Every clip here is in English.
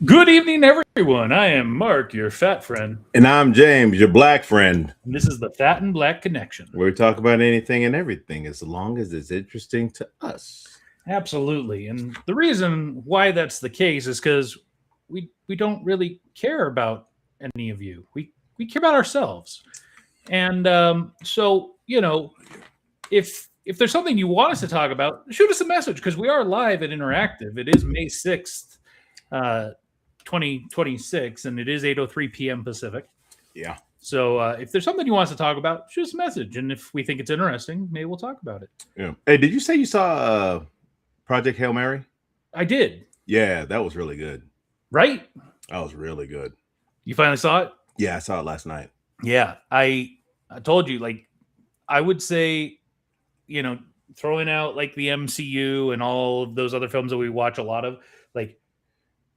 Good evening, everyone. I am Mark, your fat friend. And I'm James, your black friend. And this is the Fat and Black Connection. Where we talk about anything and everything as long as it's interesting to us. Absolutely. And the reason why that's the case is because we don't really care about any of you. We care about ourselves. And so, you know, if there's something you want us to talk about, shoot us a message because we are live and interactive. It is May 6th. 2026, and it is 8:03 p.m. Pacific. Yeah. So if there's something you want us to talk about, shoot us a message, and if we think it's interesting, maybe we'll talk about it. Yeah. Hey, did you say you saw Project Hail Mary? I did. Yeah, that was really good. Right? That was really good. You finally saw it? Yeah, I saw it last night. Yeah, I told you, like, I would say, you know, throwing out like the MCU and all of those other films that we watch a lot of, like,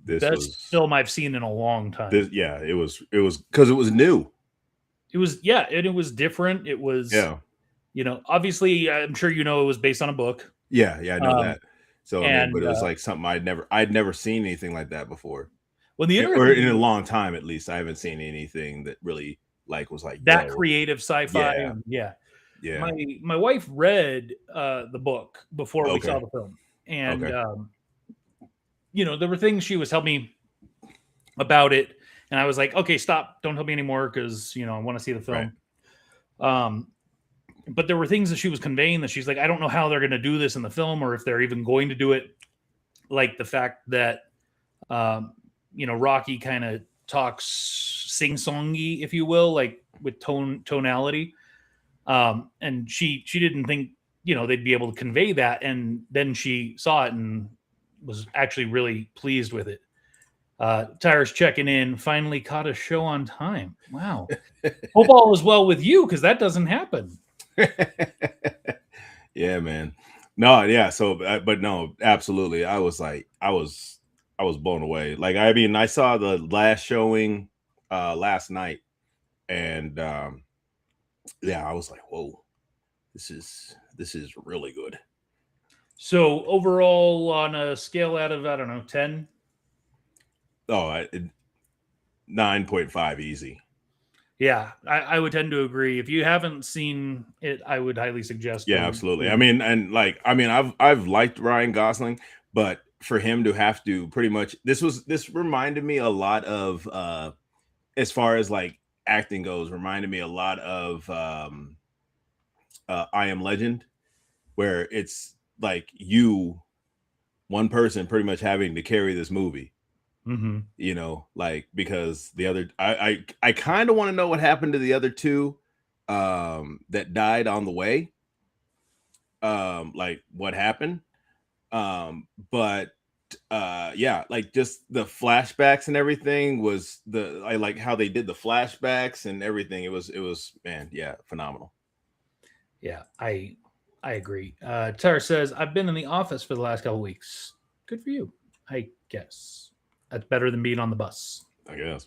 best film I've seen in a long time. It was because it was new. It was, yeah, and it was different. It was, you know, obviously, I'm sure you know it was based on a book. Yeah, I know that. So, but it was like something I'd never seen anything like that before. Well, or in a long time, at least, I haven't seen anything that really was like that creative sci-fi. Yeah. My wife read the book before we saw the film, and you know, there were things she was telling me about it, and I was like, okay, stop, don't tell me anymore, because, you know, I want to see the film. Right. But there were things that she was conveying that she's like, I don't know how they're going to do this in the film, or if they're even going to do it. Like the fact that, you know, Rocky kind of talks sing-songy, if you will, like with tonality. And she didn't think, you know, they'd be able to convey that. And then she saw it and was actually really pleased with it. Tyra's checking in. Finally caught a show on time. Wow. Hope all is well with you, because that doesn't happen. Yeah, man. No, yeah. So, but no, absolutely. I was blown away. Like, I mean, I saw the last showing last night, and yeah, I was like, whoa, this is really good. So overall, on a scale out of, I don't know, 10? Oh, 9.5 easy. Yeah, I would tend to agree. If you haven't seen it, I would highly suggest. Yeah, absolutely. I mean, I've liked Ryan Gosling, but for him to have to pretty much this reminded me a lot of as far as like acting goes, reminded me a lot of I Am Legend, where it's like one person pretty much having to carry this movie. You know, like, because the other I kind of want to know what happened to the other two that died on the way. Like what happened. But yeah, like just the flashbacks and everything was I like how they did the flashbacks and everything. It was man, yeah, phenomenal. Yeah, I agree. Tara says, I've been in the office for the last couple of weeks. Good for you, I guess. That's better than being on the bus, I guess.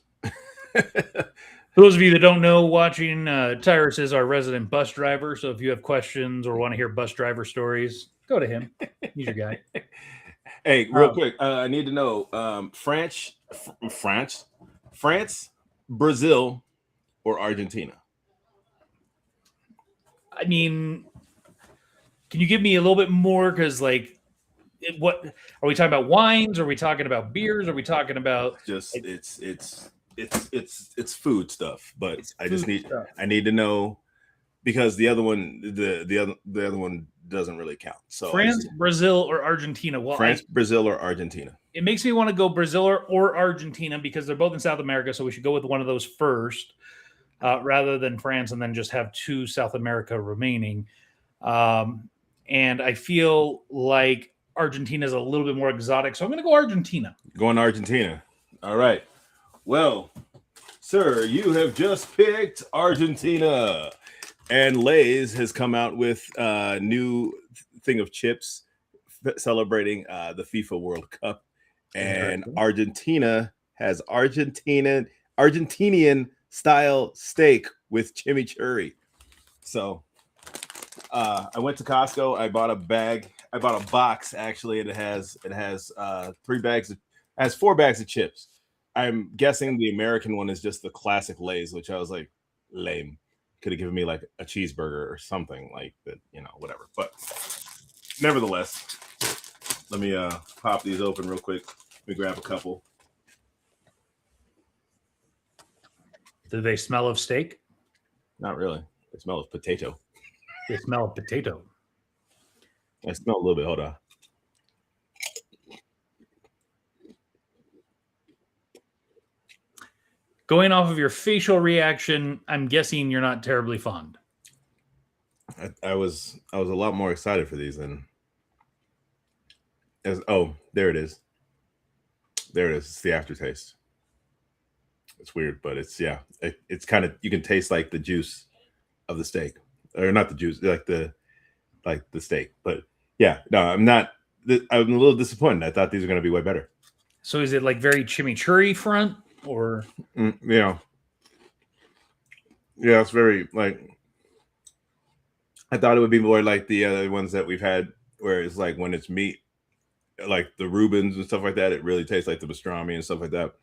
For those of you that don't know, watching, Tyrus is our resident bus driver. So if you have questions or want to hear bus driver stories, go to him. He's your guy. Hey, real quick, I need to know France, Brazil, or Argentina? I mean, can you give me a little bit more? Because like, what are we talking about? Wines? Are we talking about beers? Are we talking about just like, it's food stuff? But I just need stuff. I need to know, because the other one the other one doesn't really count. So France, Brazil, or Argentina? Well, France, Brazil, or Argentina? It makes me want to go Brazil or Argentina because they're both in South America. So we should go with one of those first, rather than France, and then just have two South America remaining. And I feel like Argentina is a little bit more exotic, so I'm going to go Argentina. Going Argentina. All right. Well, sir, you have just picked Argentina, and Lay's has come out with a new thing of chips celebrating the FIFA World Cup, and Argentina has Argentinian style steak with chimichurri. So I went to Costco. I bought a box actually, and it has 3 bags. It has 4 bags of chips. I'm guessing the American one is just the classic Lay's, which I was like, lame. Could have given me like a cheeseburger or something like that, you know, whatever. But nevertheless, let me pop these open real quick. Let me grab a couple. Do they smell of steak? Not really. They smell of potato. They smell of potato. I smell a little bit. Hold on. Going off of your facial reaction, I'm guessing you're not terribly fond. I was a lot more excited for these than. Oh, there it is. There it is. It's the aftertaste. It's weird, but it's it's kind of, you can taste like the juice of the steak, or not the juice, like the steak. But yeah, no, I'm a little disappointed. I thought these were going to be way better. So is it like very chimichurri front, or yeah, it's very like, I thought it would be more like the other ones that we've had, where it's like when it's meat, like the Reubens and stuff like that, it really tastes like the pastrami and stuff like that.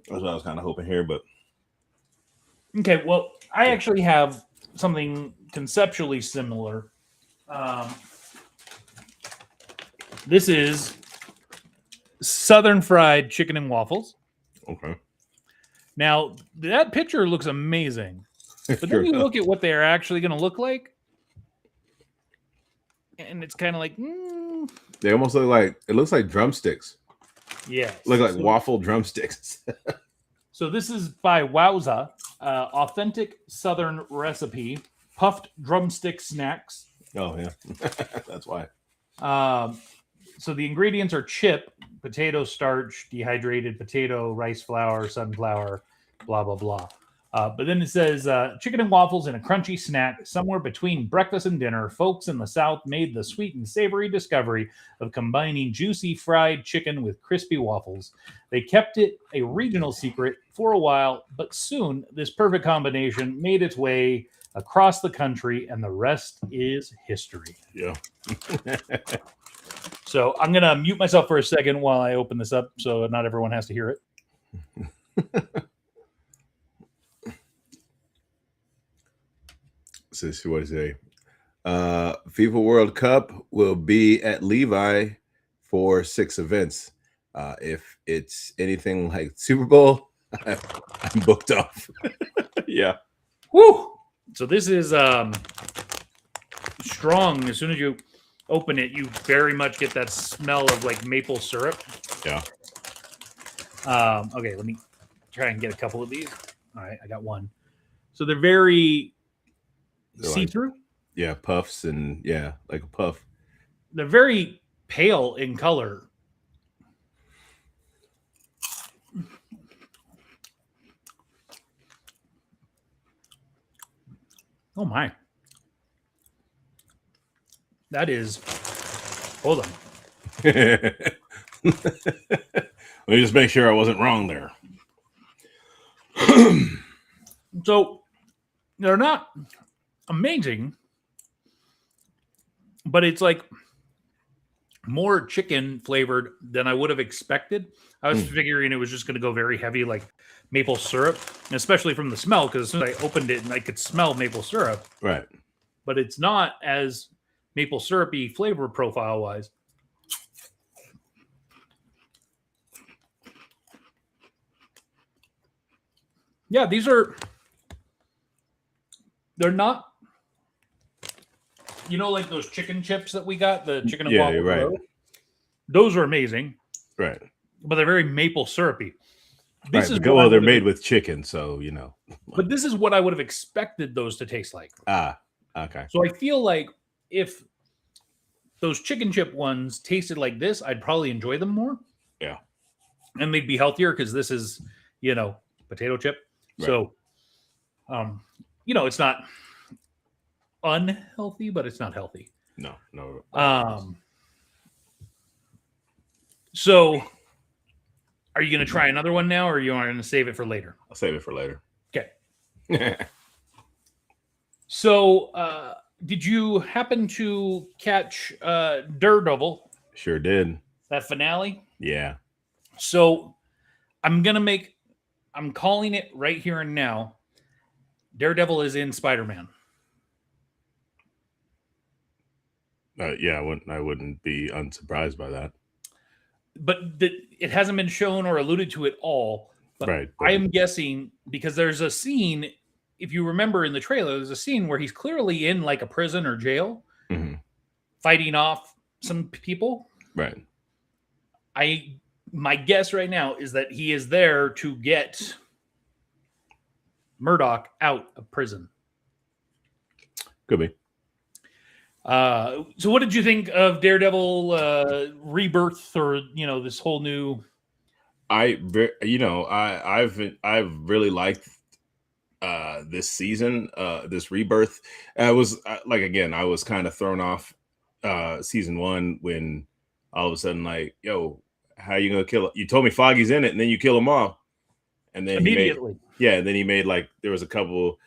That's what I was kind of hoping here, but okay. Well, I actually have something conceptually similar. This is Southern fried chicken and waffles. Okay. Now that picture looks amazing, but then you look at what they are actually going to look like, and it's kind of like they almost look like, it looks like drumsticks. Yeah, look like waffle drumsticks. So this is by Wowza, authentic Southern recipe, puffed drumstick snacks. Oh yeah, that's why. So the ingredients are chip, potato starch, dehydrated potato, rice flour, sunflower, blah blah blah. But then it says chicken and waffles in a crunchy snack somewhere between breakfast and dinner. Folks in the South made the sweet and savory discovery of combining juicy fried chicken with crispy waffles. They kept it a regional secret for a while, but soon this perfect combination made its way across the country, and the rest is history. Yeah. So I'm going to mute myself for a second while I open this up so not everyone has to hear it. So what is it? FIFA World Cup will be at Levi for 6 events. If it's anything like Super Bowl, I'm booked off. Yeah. Woo! So this is strong. As soon as you open it, you very much get that smell of like maple syrup. Yeah. Okay, let me try and get a couple of these. All right, I got one. So they're very see-through. Like, yeah, puffs and like a puff. They're very pale in color. Oh my. That is. Hold on. Let me just make sure I wasn't wrong there. So they're not amazing, but it's like more chicken flavored than I would have expected. I was figuring it was just going to go very heavy, like maple syrup, especially from the smell, because as soon as I opened it and I could smell maple syrup. Right. But it's not as maple syrupy flavor profile wise. Yeah, they're not, like those chicken chips that we got, the chicken and waffle. Right. Those are amazing. Right. But they're very maple syrupy. They're made with chicken, so But this is what I would have expected those to taste like. Okay. So I feel like if those chicken chip ones tasted like this, I'd probably enjoy them more. Yeah. And they'd be healthier because this is, potato chip. Right. So, it's not unhealthy, but it's not healthy. No. So are you going to try another one now, or are you going to save it for later? I'll save it for later. Okay. So, did you happen to catch Daredevil? Sure did. That finale? Yeah. So, I'm calling it right here and now. Daredevil is in Spider-Man. Yeah, I wouldn't be unsurprised by that. But it hasn't been shown or alluded to at all. But right. I am guessing because there's a scene, if you remember in the trailer, there's a scene where he's clearly in like a prison or jail, fighting off some people. Right. My guess right now is that he is there to get Murdock out of prison. Could be. So what did you think of Daredevil Rebirth, or this whole new? I've really liked this season, this Rebirth. I was I was kind of thrown off season 1 when all of a sudden how you gonna kill it? You told me Foggy's in it, and then you kill him off, and then immediately. And then he made there was a couple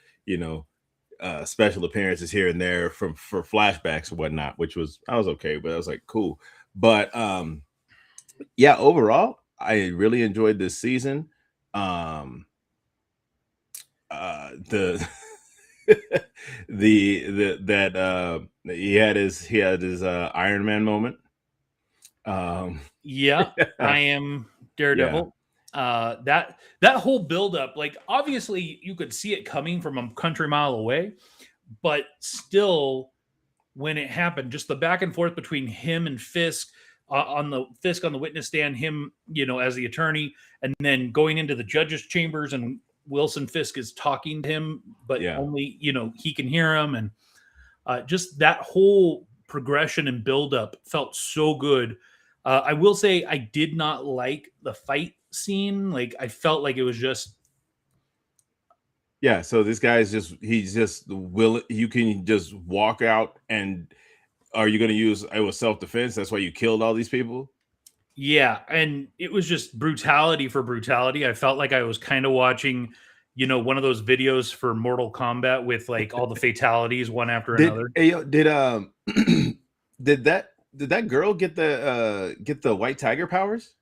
special appearances here and there for flashbacks and whatnot, which I was okay, but I was like, cool. But overall, I really enjoyed this season. He had his Iron Man moment. I am Daredevil. Yeah. That whole buildup, obviously you could see it coming from a country mile away, but still, when it happened, just the back and forth between him and Fisk on the witness stand, him as the attorney, and then going into the judge's chambers, and Wilson Fisk is talking to him, but only he can hear him, and just that whole progression and buildup felt so good. I will say I did not like the fight scene. I felt like it was just. Yeah, so this guy's he's just you can just walk out, and are you going to use it was self-defense? That's why you killed all these people? Yeah, and it was just brutality for brutality. I felt like I was kind of watching, one of those videos for Mortal Kombat with all the fatalities one after another. Did that girl get the white tiger powers?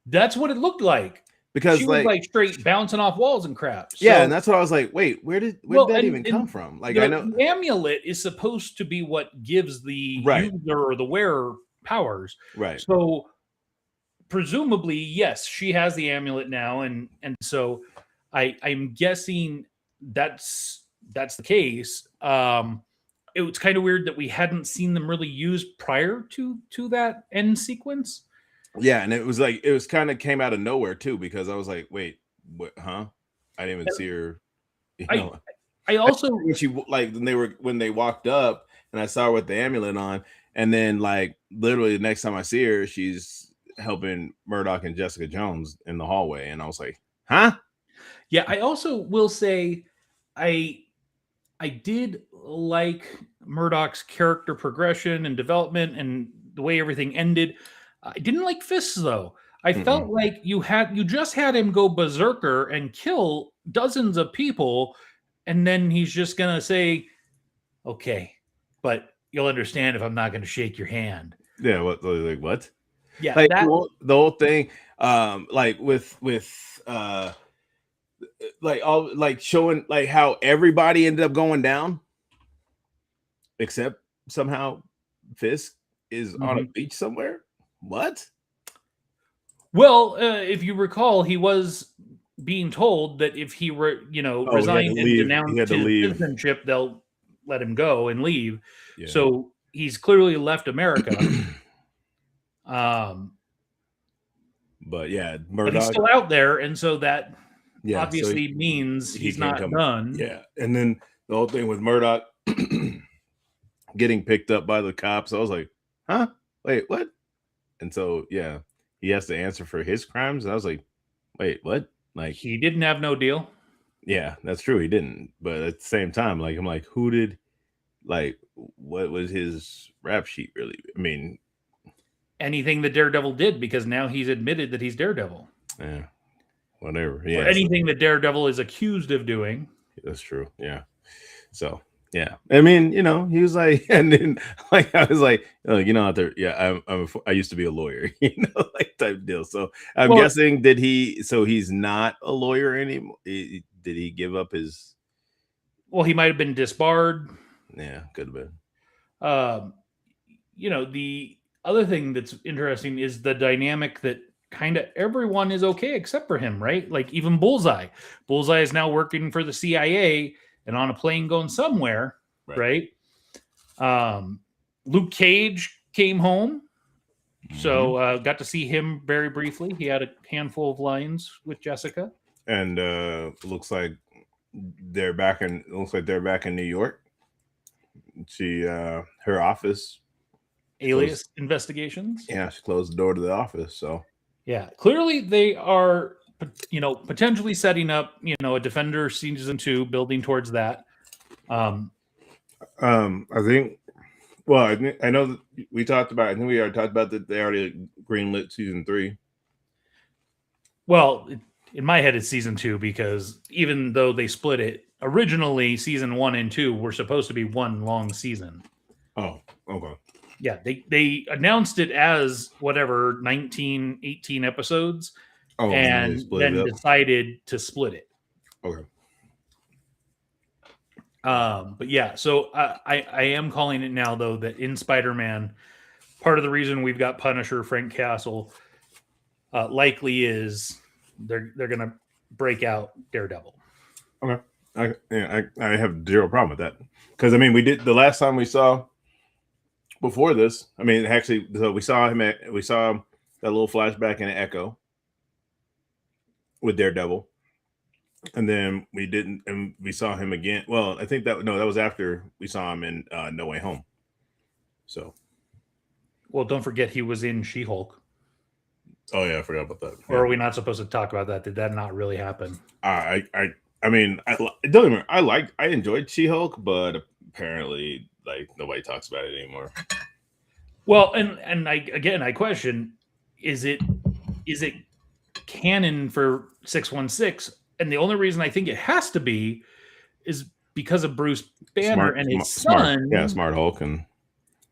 That's what it looked like. Because she was straight bouncing off walls and crap. So, yeah, and that's what I was like, wait, where did that even come from? I know the amulet is supposed to be what gives the user or the wearer powers. Right. So presumably, yes, she has the amulet now, and so I'm guessing that's the case. It was kind of weird that we hadn't seen them really used prior to that end sequence. Yeah, and it was kind of came out of nowhere too, because I was like, wait, what? Huh? I didn't even see her. You know, I also when she when they walked up and I saw her with the amulet on, and then like literally the next time I see her, she's helping Murdock and Jessica Jones in the hallway, and I was like, huh? Yeah, I also will say I did like Murdock's character progression and development and the way everything ended. I didn't like Fists though. I felt like you just had him go berserker and kill dozens of people, and then he's just gonna say, "Okay, but you'll understand if I'm not gonna shake your hand." Yeah, what? Yeah, like that the whole thing, like with like all like showing like how everybody ended up going down, except somehow Fisk is on a beach somewhere. What? Well, if you recall, he was being told that if he resigned and denounced his citizenship, they'll let him go and leave. Yeah. So he's clearly left America. But yeah, Murdock, but he's still out there, and so that obviously means he's not done. Yeah, and then the whole thing with Murdock getting picked up by the cops, I was like, huh? Wait, what? And so yeah, he has to answer for his crimes. And I was like, wait, what? Like he didn't have no deal. Yeah, that's true. He didn't. But at the same time, like I'm like, who did like what was his rap sheet really? I mean, anything that Daredevil did, because now he's admitted that he's Daredevil. Yeah. Whatever. Yeah. Or anything that Daredevil is accused of doing. That's true. Yeah. So yeah, I mean, you know, he was like, and then like I was like, you know, out there, yeah, I used to be a lawyer, you know, like type deal. So I'm guessing so he's not a lawyer anymore. Did he give up his? Well, he might have been disbarred. Yeah, could have been. You know, the other thing that's interesting is the dynamic that kind of everyone is okay except for him, right? Like even Bullseye. Bullseye is now working for the CIA and on a plane going somewhere, right? Luke Cage came home, so got to see him very briefly. He had a handful of lines with Jessica, and looks like they're back in New York. She her office, Alias Investigations. Yeah, she closed the door to the office. So yeah, clearly they are, you know, potentially setting up, you know, a Defender season 2, building towards that. I think. Well, I know that we talked about. I think we already talked about that they already greenlit season 3. Well, in my head, it's season 2 because even though they split it originally, season 1 and 2 were supposed to be one long season. Oh, okay. Yeah, they announced it as whatever 19, 18 episodes, and then decided to split it. Okay. But yeah, so I am calling it now though that in Spider-Man, part of the reason we've got Punisher, Frank Castle, likely is they're gonna break out Daredevil. Okay, I have zero problem with that, because I mean we did the last time we saw. Before this, I mean, actually, so we saw that little flashback in Echo with Daredevil, and then we saw him again. Well, I think that was after we saw him in No Way Home. So, well, don't forget he was in She-Hulk. Oh yeah, I forgot about that. Or are we not supposed to talk about that? Did that not really happen? I mean, I enjoyed She-Hulk, but apparently, like nobody talks about it anymore. Well, and I question, is it canon for 616? And the only reason I think it has to be is because of Bruce Banner and his son. Smart Hulk and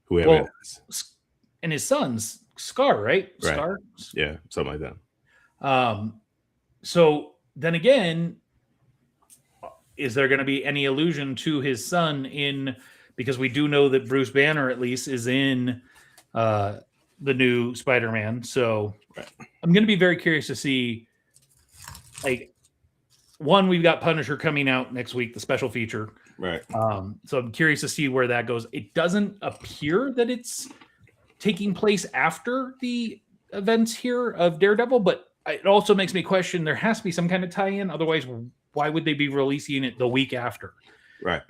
whoever. And his son's Scar, right? Scar? Yeah, something like that. So then again, is there going to be any allusion to his son in, because we do know that Bruce Banner at least is in the new Spider-Man. So I'm going to be very curious to see, like, one, we've got Punisher coming out next week, the special feature. Right. So I'm curious to see where that goes. It doesn't appear that it's taking place after the events here of Daredevil, but it also makes me question, there has to be some kind of tie-in. Otherwise, why would they be releasing it the week after? Right.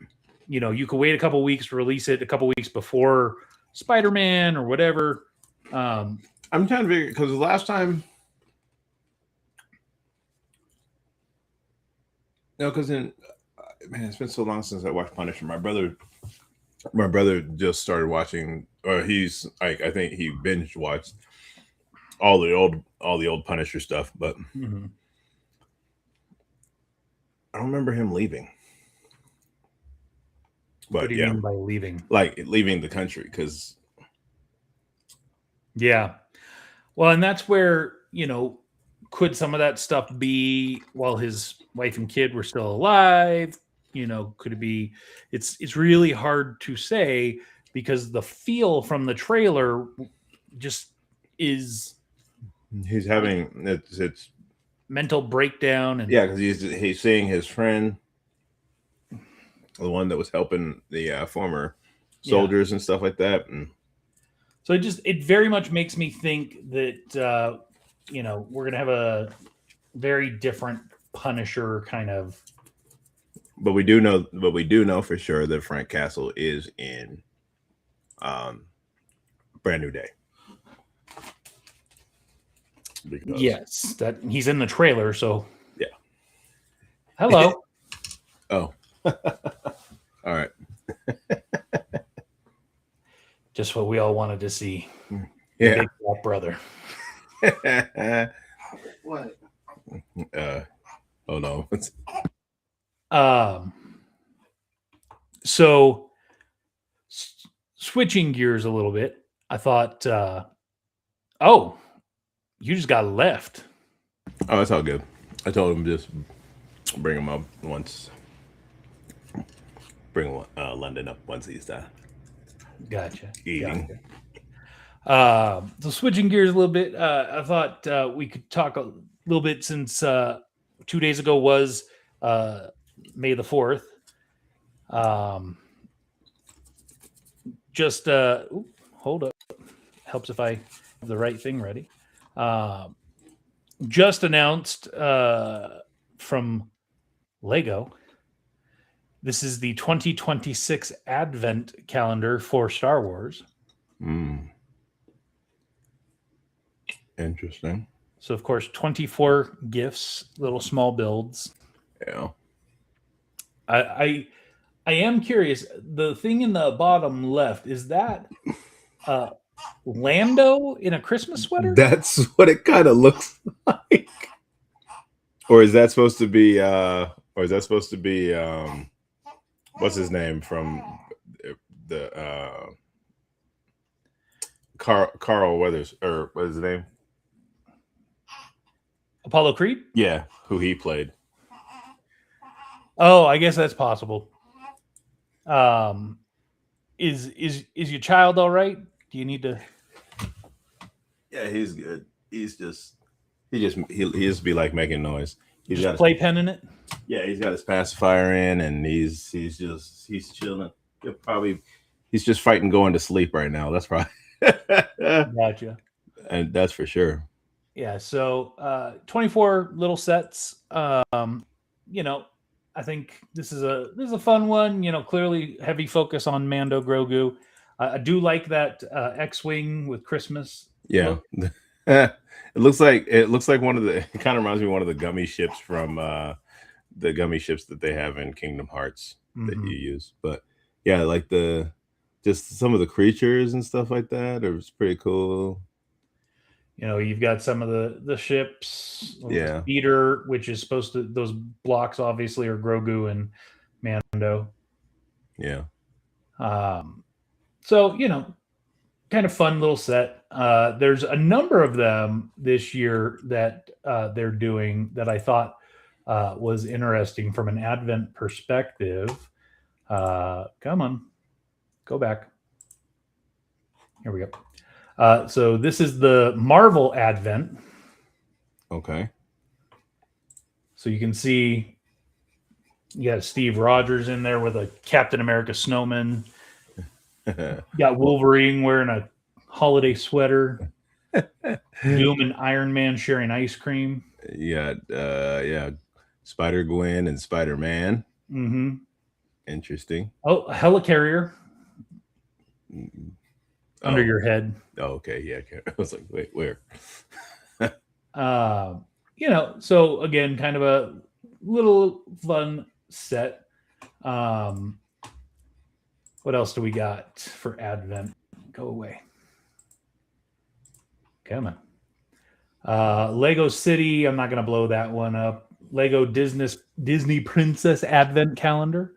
You know, you could wait a couple weeks to release it a couple weeks before Spider-Man or whatever. I'm trying to figure, because the last time, no, because man, it's been so long since I watched Punisher. My brother just started watching, or he's like, I think he binge watched all the old Punisher stuff, but I don't remember him leaving. But what do you mean by leaving? Like leaving the country, because yeah. Well, and that's where, you know, could some of that stuff be while his wife and kid were still alive? You know, could it be? It's really hard to say, because the feel from the trailer just is he's having it's mental breakdown, and because he's seeing his friend, the one that was helping the former soldiers and stuff like that, and so it very much makes me think that you know, we're gonna have a very different Punisher kind of. But we do know for sure that Frank Castle is in Brand New Day. Because yes, that he's in the trailer, so yeah. Hello. Oh. All right. Just what we all wanted to see. Yeah. Big Black brother. What? Oh no. So switching gears a little bit, I thought, oh, you just got left. Oh, that's all good. I told him just bring him up once. Bring London up once he's Gotcha. eating. Gotcha. So switching gears a little bit, I thought we could talk a little bit, since 2 days ago was May the 4th. Just hold up. Helps if I have the right thing ready. Just announced from Lego. This is the 2026 Advent calendar for Star Wars. Interesting. So, of course, 24 gifts, little small builds. Yeah. I am curious. The thing in the bottom left, is that Lando in a Christmas sweater? That's what it kind of looks like. Or is that supposed to be what's his name from the Carl Weathers, or what is his name? Apollo Creed? Yeah, who he played. Oh, I guess that's possible. Is your child all right? Do you need to? Yeah, he's good. He just be like making noise. He's just got playpen in it. Yeah, he's got his pacifier in, and he's chilling. He's just fighting going to sleep right now. That's probably Gotcha. And that's for sure. Yeah. So 24 little sets. You know, I think this is a fun one. You know, clearly heavy focus on Mando Grogu. I do like that X-wing with Christmas. Yeah. It looks like one of the. It kind of reminds me of one of the gummy ships from the gummy ships that they have in Kingdom Hearts that you use. But yeah, like just some of the creatures and stuff like that. It was pretty cool. You know, you've got some of the ships. Yeah. Speeder, which is supposed to, those blocks obviously are Grogu and Mando. Yeah. So, you know, kind of fun little set. There's a number of them this year that they're doing that I thought was interesting from an Advent perspective. Come on, go back. Here we go. So this is the Marvel Advent. Okay. So you can see you got Steve Rogers in there with a Captain America snowman. You got Wolverine wearing a holiday sweater. Doom and Iron Man sharing ice cream. Yeah, Spider-Gwen and Spider-Man. Mm-hmm. Interesting. Oh, a helicarrier under your head. Oh, okay. Yeah. I was like, wait, where? So again, kind of a little fun set. What else do we got for Advent? Go away. Come on. Lego City. I'm not going to blow that one up. Lego Disney Princess Advent Calendar.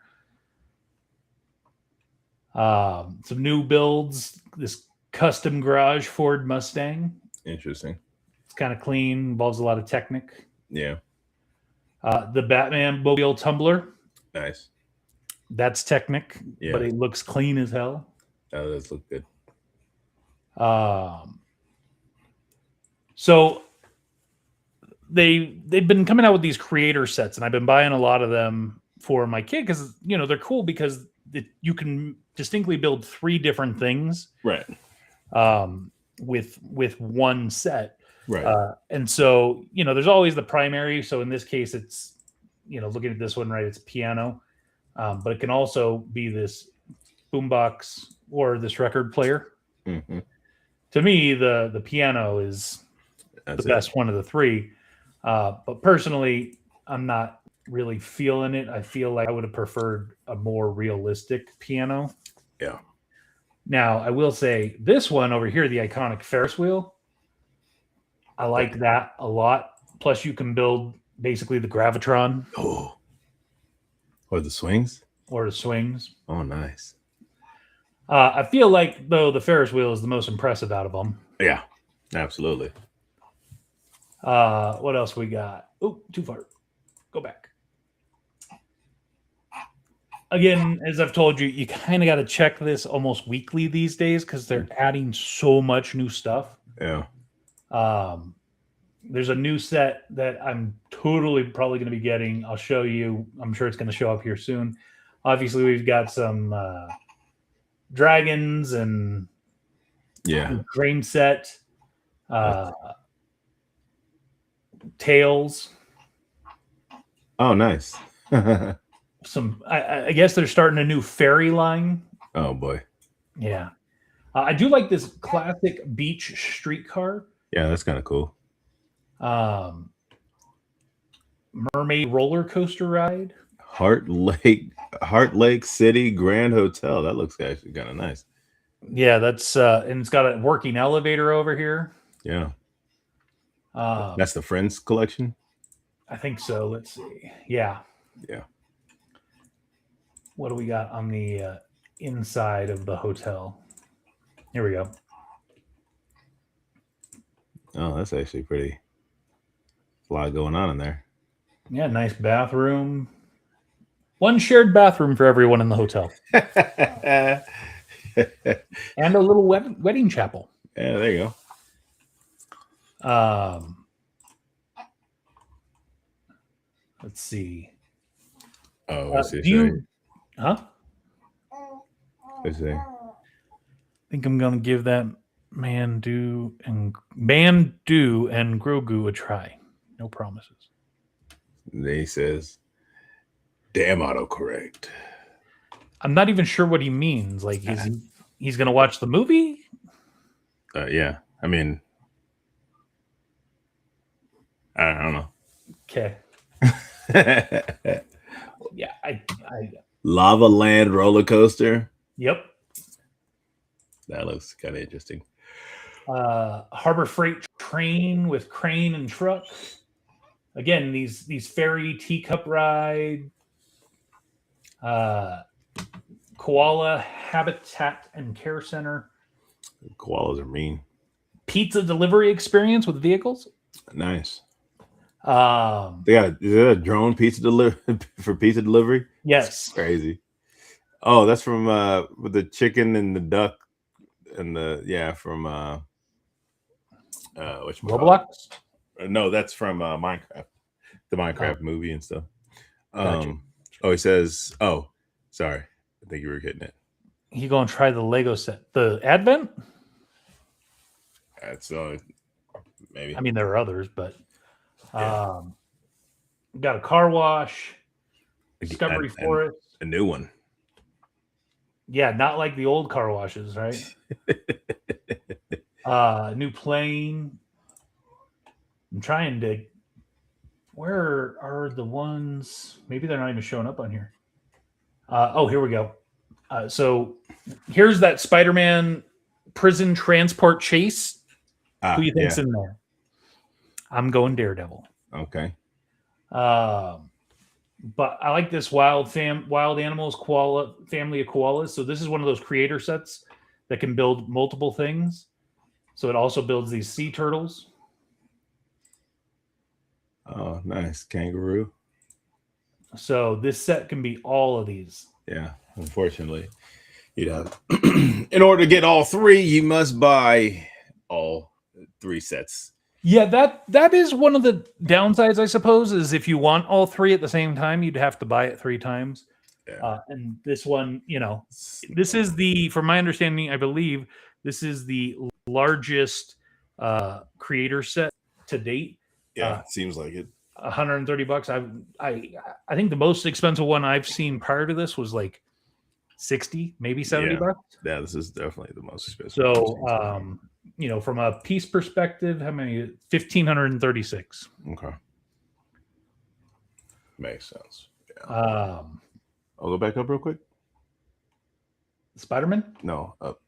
Some new builds. This custom garage Ford Mustang. Interesting. It's kind of clean. Involves a lot of Technic. Yeah. The Batman Mobile Tumbler. Nice. That's Technic, but it looks clean as hell. Oh, that does look good. So they've been coming out with these creator sets, and I've been buying a lot of them for my kid because they're cool because you can distinctly build 3 different things, right? With one set, right? And so there's always the primary. So in this case, it's looking at this one, right? It's piano, but it can also be this boombox or this record player. Mm-hmm. To me, the piano is the best one of the 3. But personally, I'm not really feeling it. I feel like I would have preferred a more realistic piano. Yeah. Now, I will say this one over here, the iconic Ferris wheel, I like that a lot. Plus, you can build basically the Gravitron. Oh. Or the swings? Or the swings. Oh, nice. I feel like, though, the Ferris wheel is the most impressive out of them. Yeah, absolutely. What else we got? Oh, too far. Go back. Again, as I've told you, you kind of got to check this almost weekly these days because they're adding so much new stuff. Yeah. There's a new set that I'm totally probably going to be getting. I'll show you. I'm sure it's going to show up here soon. Obviously, we've got some dragons and grain set, tails. Oh, nice. I guess they're starting a new fairy line. Oh boy. Yeah. I do like this classic beach streetcar. Yeah, that's kind of cool. Mermaid roller coaster ride. Heart Lake City Grand Hotel. That looks actually kind of nice. Yeah, that's and it's got a working elevator over here. Yeah. That's the Friends collection? I think so. Let's see. Yeah. Yeah. What do we got on the inside of the hotel? Here we go. Oh, that's actually pretty. A lot going on in there. Yeah, nice bathroom. One shared bathroom for everyone in the hotel. And a little wedding chapel. Yeah, there you go. Let's see. Oh, let's see. Huh? Let's see. I think I'm gonna give that Mandu and Grogu a try. No promises. He says, "Damn autocorrect." I'm not even sure what he means. Like, he's gonna watch the movie? Yeah. I mean, I don't know. Okay. Yeah, I Lava Land roller coaster. Yep. That looks kind of interesting. Harbor Freight train with crane and truck. Again, these ferry teacup ride. Koala Habitat and Care Center. Koalas are mean. Pizza delivery experience with vehicles. Nice. Is there a drone pizza for pizza delivery? Yes. That's crazy. Oh, that's from with the chicken and the duck and from Roblox? No, that's from Minecraft, the Minecraft movie and stuff. Gotcha. He says, oh, sorry, I think you were getting it. He gonna try the Lego set, the Advent. That's maybe. I mean, there are others, but got a car wash, Discovery Forest, a new one. Yeah, not like the old car washes, right? New plane. I'm trying to. Where are the ones? Maybe they're not even showing up on here. Here we go. So here's that Spider-Man prison transport chase. Who you think's in there? I'm going Daredevil. Okay. But I like this wild animals family of koalas. So this is one of those creator sets that can build multiple things. So it also builds these sea turtles. Oh, nice. Kangaroo. So this set can be all of these. Yeah, unfortunately. In order to get all three, you must buy all three sets. Yeah, that is one of the downsides, I suppose, is if you want all three at the same time, you'd have to buy it 3 times. Yeah. And this one, this is from my understanding, I believe, this is the largest creator set to date. Yeah, it seems like it. $130. I think the most expensive one I've seen prior to this was like 60, maybe $70. Yeah, this is definitely the most expensive. So, from a piece perspective, how many? 1,536. Okay, makes sense. Yeah. I'll go back up real quick. Spider-Man? No, up.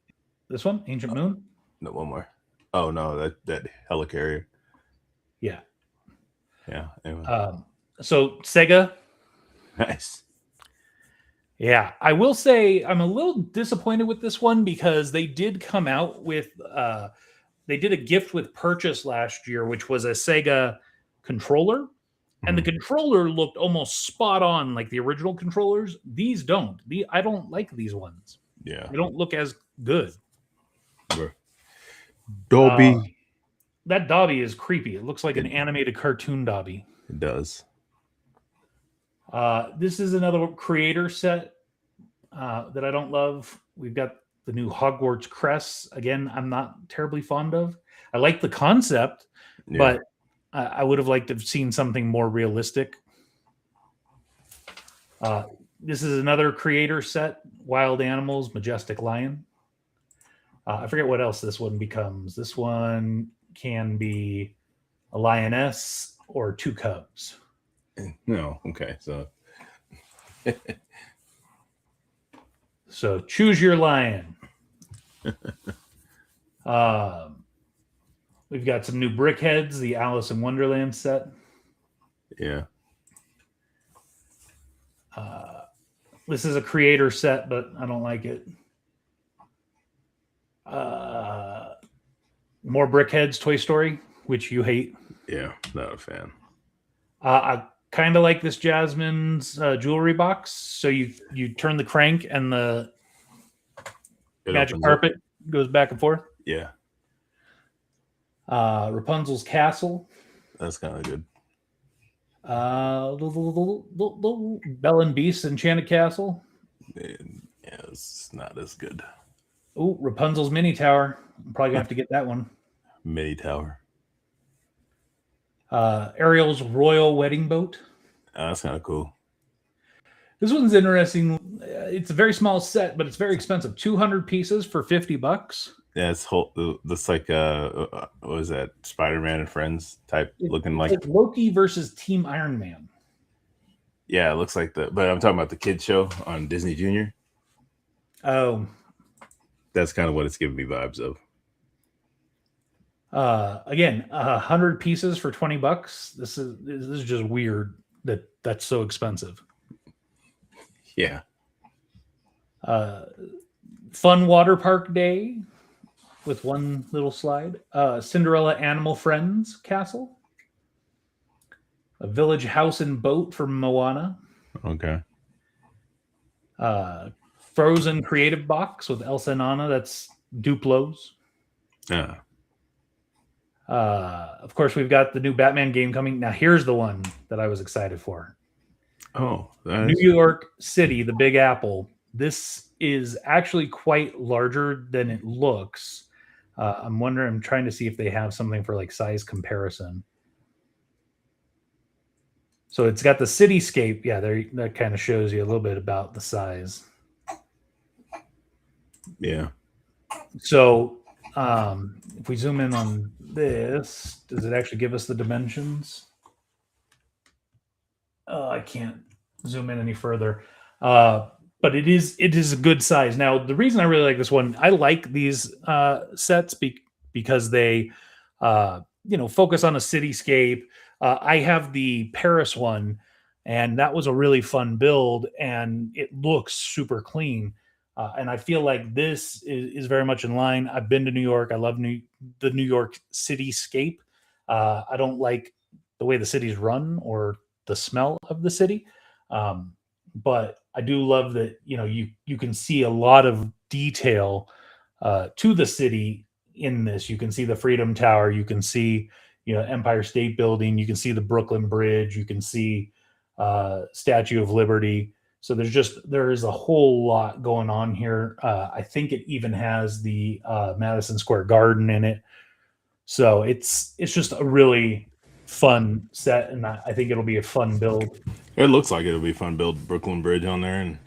This one, Ancient Moon. No, one more. Oh no, that helicarrier. Yeah. Yeah. Anyway. So Sega. Nice. Yeah, I will say I'm a little disappointed with this one because they did come out with they did a gift with purchase last year, which was a Sega controller, and the controller looked almost spot on like the original controllers. These don't. I don't like these ones. Yeah, they don't look as good. Dobby. That Dobby is creepy. It looks like an animated cartoon Dobby. It does. This is another creator set that I don't love. We've got the new Hogwarts crests. Again, I'm not terribly fond of. I like the concept, but I would have liked to have seen something more realistic. This is another creator set. Wild Animals, Majestic Lion. I forget what else this one becomes. This one can be a lioness or 2 cubs. No, okay. So choose your lion. We've got some new BrickHeads, the Alice in Wonderland set. Yeah. This is a creator set, but I don't like it. More BrickHeads, Toy Story, which you hate. Yeah, not a fan. I kind of like this Jasmine's jewelry box. So you turn the crank and the magic carpet goes back and forth. Yeah. Rapunzel's castle. That's kind of good. Belle and Beast's enchanted castle. Yeah, it's not as good. Oh, Rapunzel's mini tower. I'm probably gonna have to get that one. Mini tower. Ariel's royal wedding boat. That's kind of cool. This one's interesting. It's a very small set, but it's very expensive. 200 pieces for $50. Yeah, that's like what was that? Spider-Man and Friends type looking like Loki versus Team Iron Man. Yeah, it looks like but I'm talking about the kids show on Disney Junior. Oh, that's kind of what it's giving me vibes of. Again, 100 pieces for $20. This is just weird that's so expensive. Yeah. Fun water park day with one little slide. Cinderella Animal Friends castle. A village house and boat for Moana. Okay. Frozen creative box with Elsa and Anna. That's Duplos. Yeah. Of course, we've got the new Batman game coming. Now, here's the one that I was excited for. Oh, New York City, the Big Apple. This is actually quite larger than it looks. I'm trying to see if they have something for like size comparison. So it's got the cityscape. Yeah, that kind of shows you a little bit about the size. Yeah. So if we zoom in on this, does it actually give us the dimensions? I can't zoom in any further. But it is a good size. Now, the reason I really like this one, I like these sets because they focus on a cityscape. I have the Paris one, and that was a really fun build, and it looks super clean. And I feel like this is very much in line. I've been to New York. I love the New York cityscape. I don't like the way the city's run or the smell of the city. But I do love that, you can see a lot of detail to the city in this. You can see the Freedom Tower. You can see, Empire State Building. You can see the Brooklyn Bridge. You can see Statue of Liberty. So there is a whole lot going on here. I think it even has the Madison Square Garden in it. So it's just a really fun set, and I think it'll be a fun build. It looks like it'll be fun build Brooklyn Bridge on there, and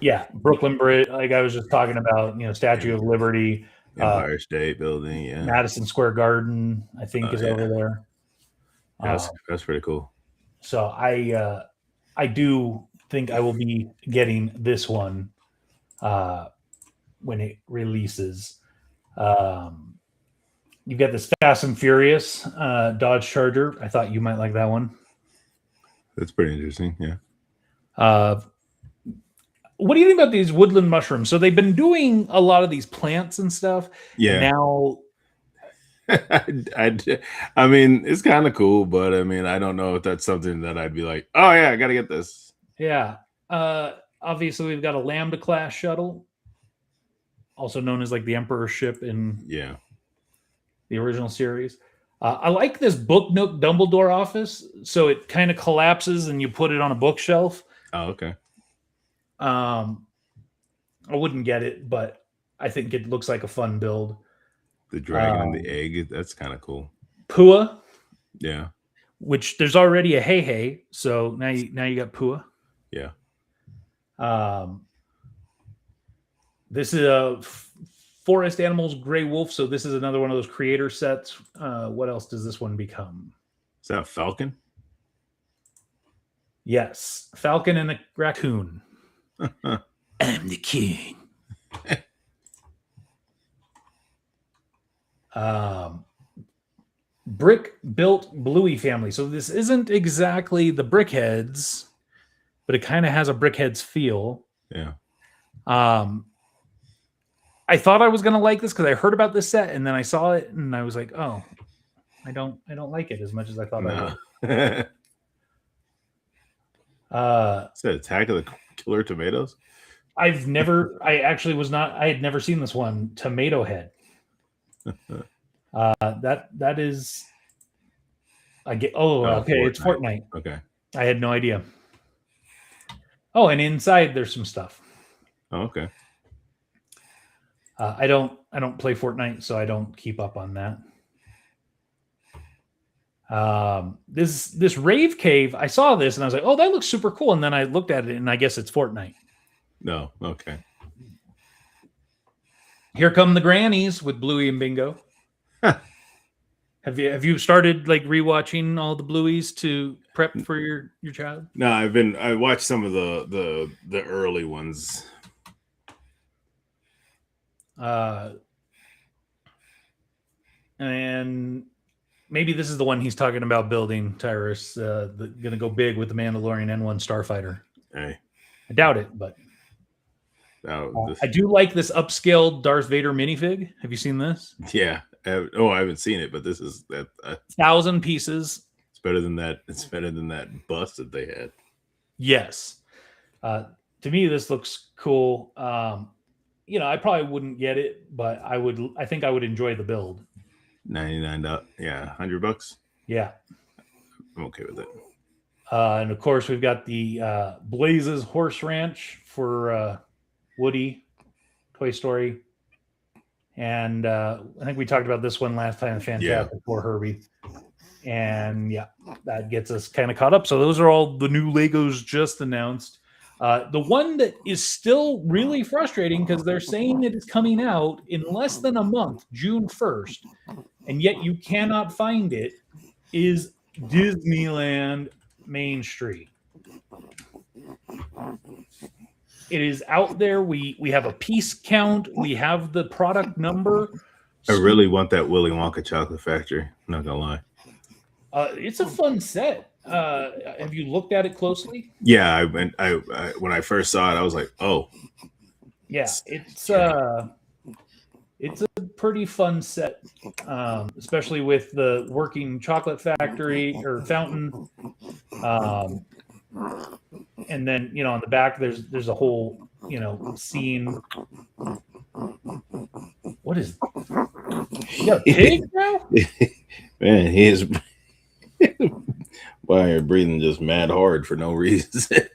yeah, Brooklyn Bridge, like I was just talking about, Statue of Liberty, Empire State Building, yeah, Madison Square Garden, I think is over there. That's pretty cool. So I do think I will be getting this one when it releases. You've got this Fast and Furious Dodge Charger. I thought you might like that one. That's pretty interesting. Yeah. What do you think about these woodland mushrooms? So they've been doing a lot of these plants and stuff. Yeah. Now, I mean, it's kind of cool, but I mean, I don't know if that's something that I'd be like, oh yeah, I got to get this. Yeah. Obviously, we've got a Lambda class shuttle, also known as like the Emperor ship in the original series. I like this Book Nook Dumbledore office. So it kind of collapses and you put it on a bookshelf. Oh, okay. I wouldn't get it, but I think it looks like a fun build. The dragon and the egg, that's kind of cool. Pua. Yeah. Which there's already a hey, so now you got Pua. Yeah. This is a Forest Animals Gray Wolf, so this is another one of those creator sets. What else does this one become? Is that a falcon? Yes, falcon and a raccoon. I'm the king. Brick built Bluey family. So this isn't exactly the Brickheads, but it kind of has a Brickheads feel. Yeah. I thought I was gonna like this because I heard about this set and then I saw it and I was like, oh, I don't like it as much as I thought I would. Is that Attack of the Killer Tomatoes? I had never seen this one. Tomato Head. That is, I get. Oh, okay. Fortnite. It's Fortnite. Okay. I had no idea. Oh, and inside there's some stuff. Oh, okay. I don't play Fortnite, so I don't keep up on that. This rave cave, I saw this and I was like, oh, that looks super cool. And then I looked at it and I guess it's Fortnite. No, okay. Here come the grannies with Bluey and Bingo. Have you started like rewatching all the Blueys to prep for your child? No, I watched some of the early ones. And maybe this is the one he's talking about building, Tyrus. Gonna go big with the Mandalorian N1 Starfighter. Hey, I doubt it, but I do like this upscale Darth Vader minifig. Have you seen this? Yeah. Oh, I haven't seen it, but this is that 1,000 pieces. It's better than that. It's better than that bust that they had. Yes. To me, this looks cool. I probably wouldn't get it, but I think I would enjoy the build. $99. Yeah, $100. Yeah. I'm okay with it. And of course, we've got the Blazes Horse Ranch for Woody, Toy Story. And I think we talked about this one last time. Fantastic for Herbie. And yeah, that gets us kind of caught up. So those are all the new Legos just announced. The one that is still really frustrating because they're saying it is coming out in less than a month, June 1st, and yet you cannot find it, is Disneyland Main Street. It is out there. We have a piece count. We have the product number. I really want that Willy Wonka chocolate factory. I'm not gonna lie. It's a fun set. Have you looked at it closely? Yeah, I when I first saw it, I was like, oh. Yeah, it's a pretty fun set, especially with the working chocolate factory or fountain. And then on the back there's a whole scene. What is you got a pig now? Man, he is why you're breathing just mad hard for no reason.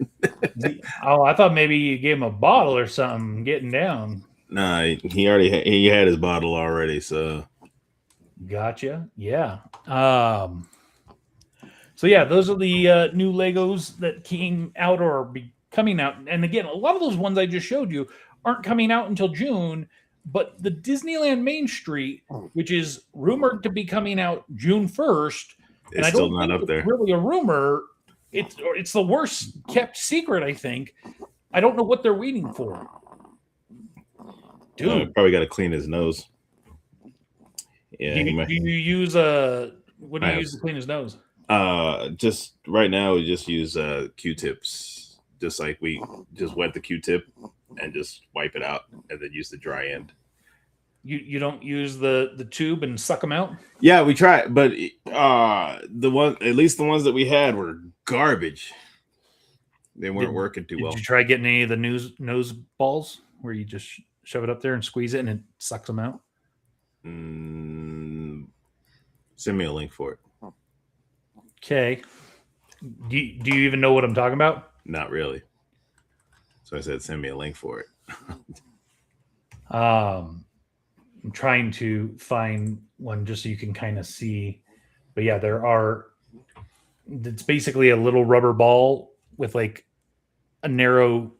Oh, I thought maybe you gave him a bottle or something getting down. Nah, he already he had his bottle already, so gotcha. Yeah. So yeah, those are the new Legos that came out or are coming out. And again, a lot of those ones I just showed you aren't coming out until June, but the Disneyland Main Street, which is rumored to be coming out June 1st, it's still not up there. Really a rumor. It's the worst kept secret, I think. I don't know what they're waiting for. Dude, probably got to clean his nose. Yeah. Do you use what do you use to clean his nose? Just right now we just use Q-tips. Just like we just wet the Q-tip and just wipe it out, and then use the dry end. You don't use the tube and suck them out? Yeah, we try, but at least the ones that we had were garbage. They weren't working too well. Did you try getting any of the nose balls where you just shove it up there and squeeze it and it sucks them out? Send me a link for it. Okay. Do you even know what I'm talking about? Not really. So I said, send me a link for it. I'm trying to find one just so you can kind of see. But yeah, it's basically a little rubber ball with like a narrow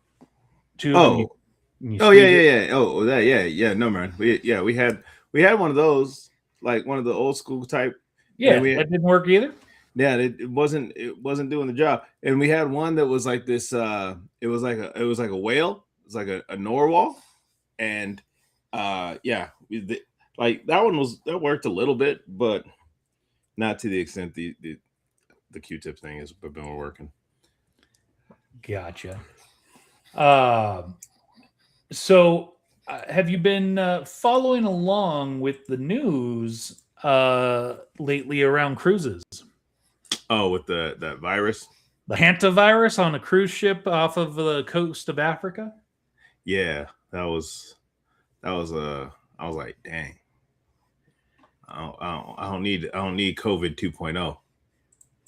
tube. Oh, yeah. Oh, that, yeah. No, man. We had one of those, like one of the old school type. Yeah, that didn't work either. Yeah, it wasn't doing the job. And we had one that was like this. It was like a whale. It was like a narwhal, and like that one that worked a little bit, but not to the extent the Q-tip thing has been working. Gotcha. So have you been following along with the news lately around cruises? Oh, with that virus? The Hantavirus on a cruise ship off of the coast of Africa? Yeah, I was I was like, dang. I don't need COVID 2.0.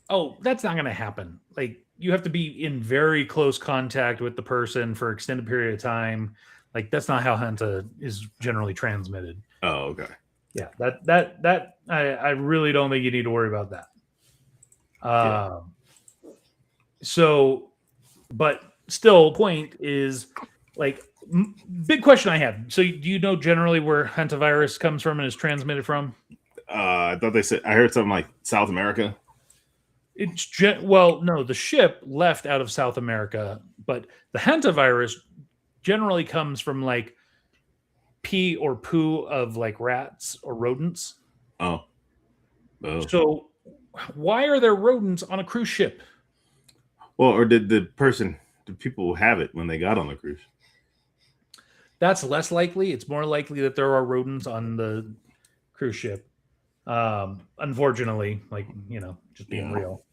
Oh, that's not going to happen. Like, you have to be in very close contact with the person for an extended period of time. Like, that's not how Hanta is generally transmitted. Oh, okay. Yeah, that I really don't think you need to worry about that. So, but still, point is, like, big question I have. So, do you know generally where Hantavirus comes from and is transmitted from? I thought I heard something like South America. No, the ship left out of South America, but the Hantavirus generally comes from like pee or poo of like rats or rodents. Oh. So why are there rodents on a cruise ship? Well, or did people have it when they got on the cruise? That's less likely. It's more likely that there are rodents on the cruise ship. Unfortunately, like, just being real.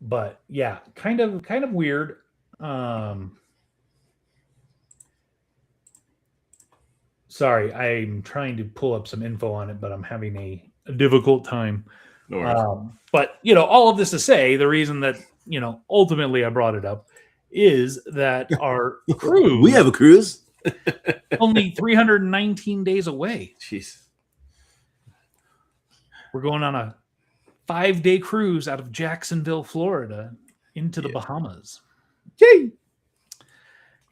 But yeah, kind of weird. Sorry, I'm trying to pull up some info on it, but I'm having a difficult time. No but all of this to say, the reason that ultimately I brought it up is that our cruise we have a cruise only 319 days away. Jeez. We're going on a 5-day cruise out of Jacksonville, Florida, into the Bahamas. Yay!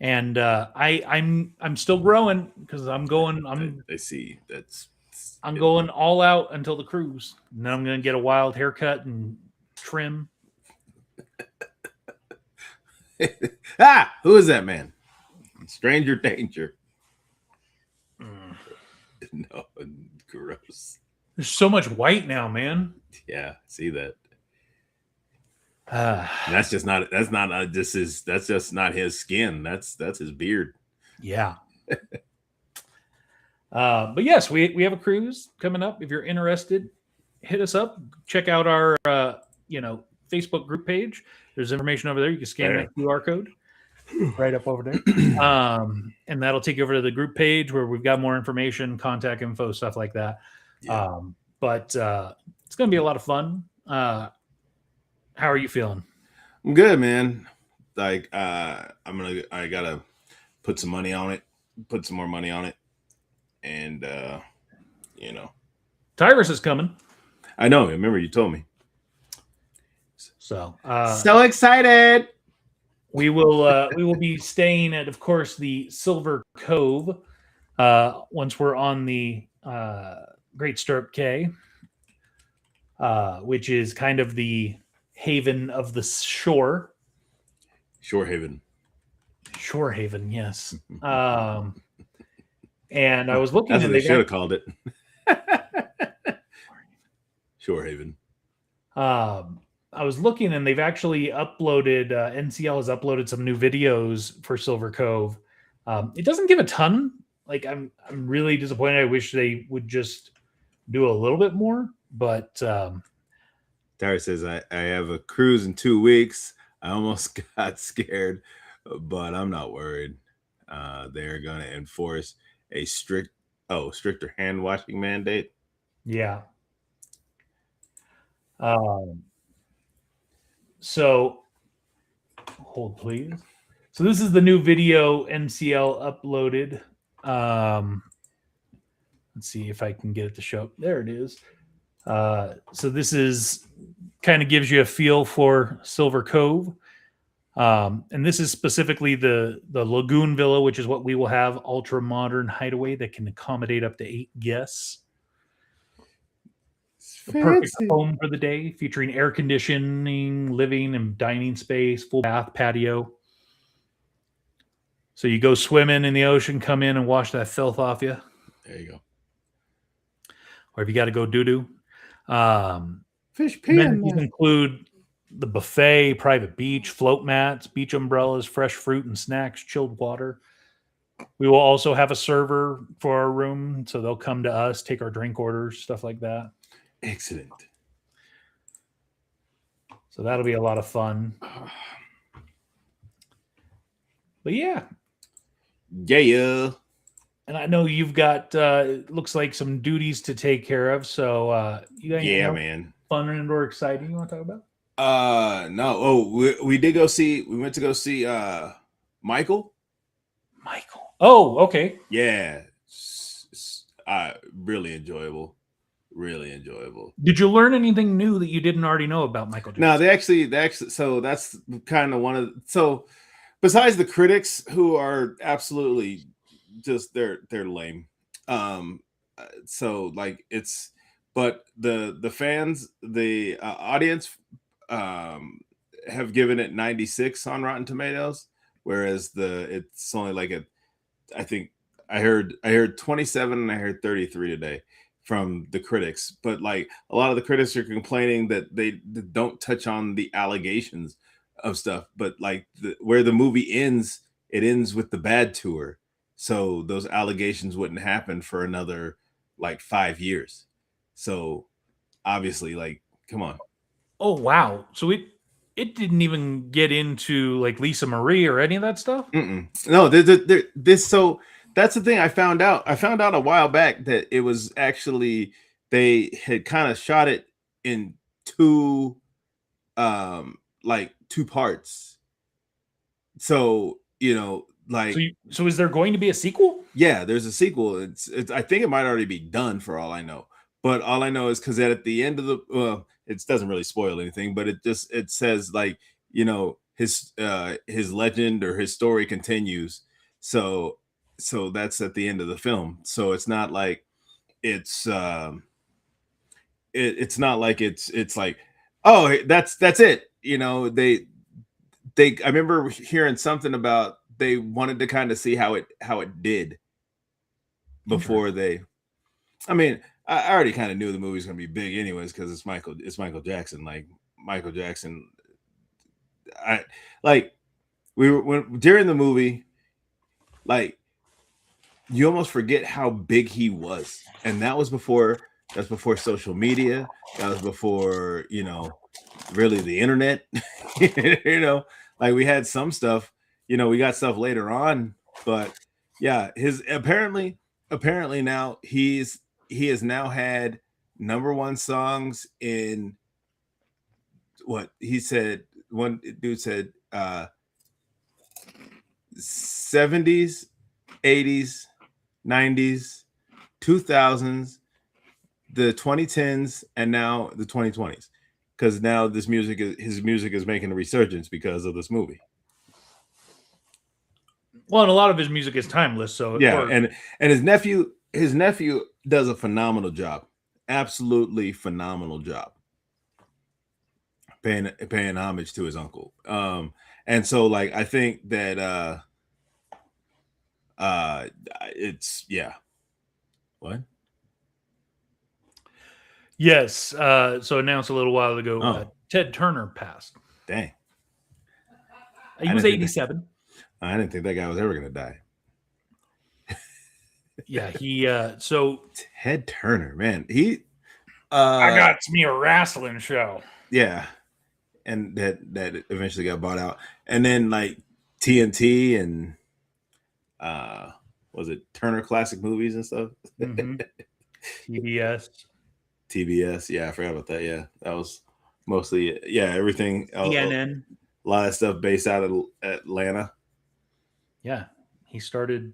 And I'm still growing because I'm going. I see. I'm going all out until the cruise. And then I'm going to get a wild haircut and trim. Who is that man? Stranger danger. No, gross. There's so much white now, man. Yeah, see that. That's just not his skin. That's his beard. Yeah. But yes, we have a cruise coming up. If you're interested, hit us up. Check out our Facebook group page. There's information over there. You can scan that QR code right up over there. And that'll take you over to the group page where we've got more information, contact info, stuff like that. Yeah. But it's going to be a lot of fun. How are you feeling? I'm good, man. Like I gotta put some money on it, put some more money on it. And Tyrus is coming. I know. Remember you told me. So excited. We will be staying at, of course, the Silver Cove once we're on the Great Stirrup Cay, which is kind of the haven of the shore. Shore haven. Shore haven, yes. And I was looking. That's what they should have called it. Shore haven. I was looking, and they've actually uploaded. NCL has uploaded some new videos for Silver Cove. It doesn't give a ton. Like I'm really disappointed. I wish they would just do a little bit more. But Tara says I have a cruise in 2 weeks. I almost got scared, but I'm not worried. They're going to enforce a stricter hand washing mandate. Yeah. So hold please. So this is the new video NCL uploaded. Let's see if I can get it to show up. There it is. So this is kind of gives you a feel for Silver Cove. And this is specifically the Lagoon Villa, which is what we will have, ultra modern hideaway that can accommodate up to 8 guests. The perfect home for the day, featuring air conditioning, living and dining space, full bath, patio. So you go swimming in the ocean, come in and wash that filth off you. There you go. Or if you got to go doo-doo. Fish pee. These include the buffet, private beach, float mats, beach umbrellas, fresh fruit and snacks, chilled water. We will also have a server for our room, so they'll come to us, take our drink orders, stuff like that. Excellent. So that'll be a lot of fun. But yeah. Yeah. And I know you've got looks like some duties to take care of. So you got man. Fun and or exciting you want to talk about? No. Oh, we did go see. We went to go see Michael. Oh, okay. Yeah. Really enjoyable. Really enjoyable. Did you learn anything new that you didn't already know about Michael Jackson? No, they actually. So that's kind of one of. So besides the critics who are absolutely just they're lame. So like but the fans, the audience, have given it 96 on Rotten Tomatoes, whereas it's only like I think I heard 27 and I heard 33 today from the critics, but like a lot of the critics are complaining that they don't touch on the allegations of stuff, but like where the movie ends, it ends with the bad tour, so those allegations wouldn't happen for another like 5 years. So obviously, like, come on. Oh wow! So it didn't even get into like Lisa Marie or any of that stuff. No, this so That's the thing I found out. I found out a while back that it was actually they had kind of shot it in two like two parts. So, like so is there going to be a sequel? yeah, there's a sequel. It's I think it might already be done for all I know. But all I know is because at the end of it doesn't really spoil anything, but it says like, his legend or his story continues. So that's at the end of the film. So it's not like it's it's not like it's like, oh, that's it. They I remember hearing something about they wanted to kind of see how it did before they. I mean, I already kind of knew the movie's gonna be big anyways because it's Michael Jackson. Like Michael Jackson, I like we were during the movie, like you almost forget how big he was, and that's before social media. That was before really the internet. Like we had some stuff. We got stuff later on, but yeah, his apparently now he has now had #1 songs in what he said. One dude said 70s, 80s, 90s, 2000s, the 2010s, and now the 2020s. Because now his music is making a resurgence because of this movie. Well, and a lot of his music is timeless. So yeah, and his nephew does a phenomenal job, absolutely phenomenal job, paying homage to his uncle. And so like I think that it's what. Yes. So announced a little while ago, Ted Turner passed. Dang. He was 87. I didn't think that guy was ever going to die. Yeah, he so Ted Turner, man. I got me a wrestling show. Yeah. And that eventually got bought out. And then like TNT and was it Turner Classic Movies and stuff? Mm-hmm. TBS. Yeah, I forgot about that. Yeah. That was mostly everything. CNN. A lot of stuff based out of Atlanta. Yeah. He started,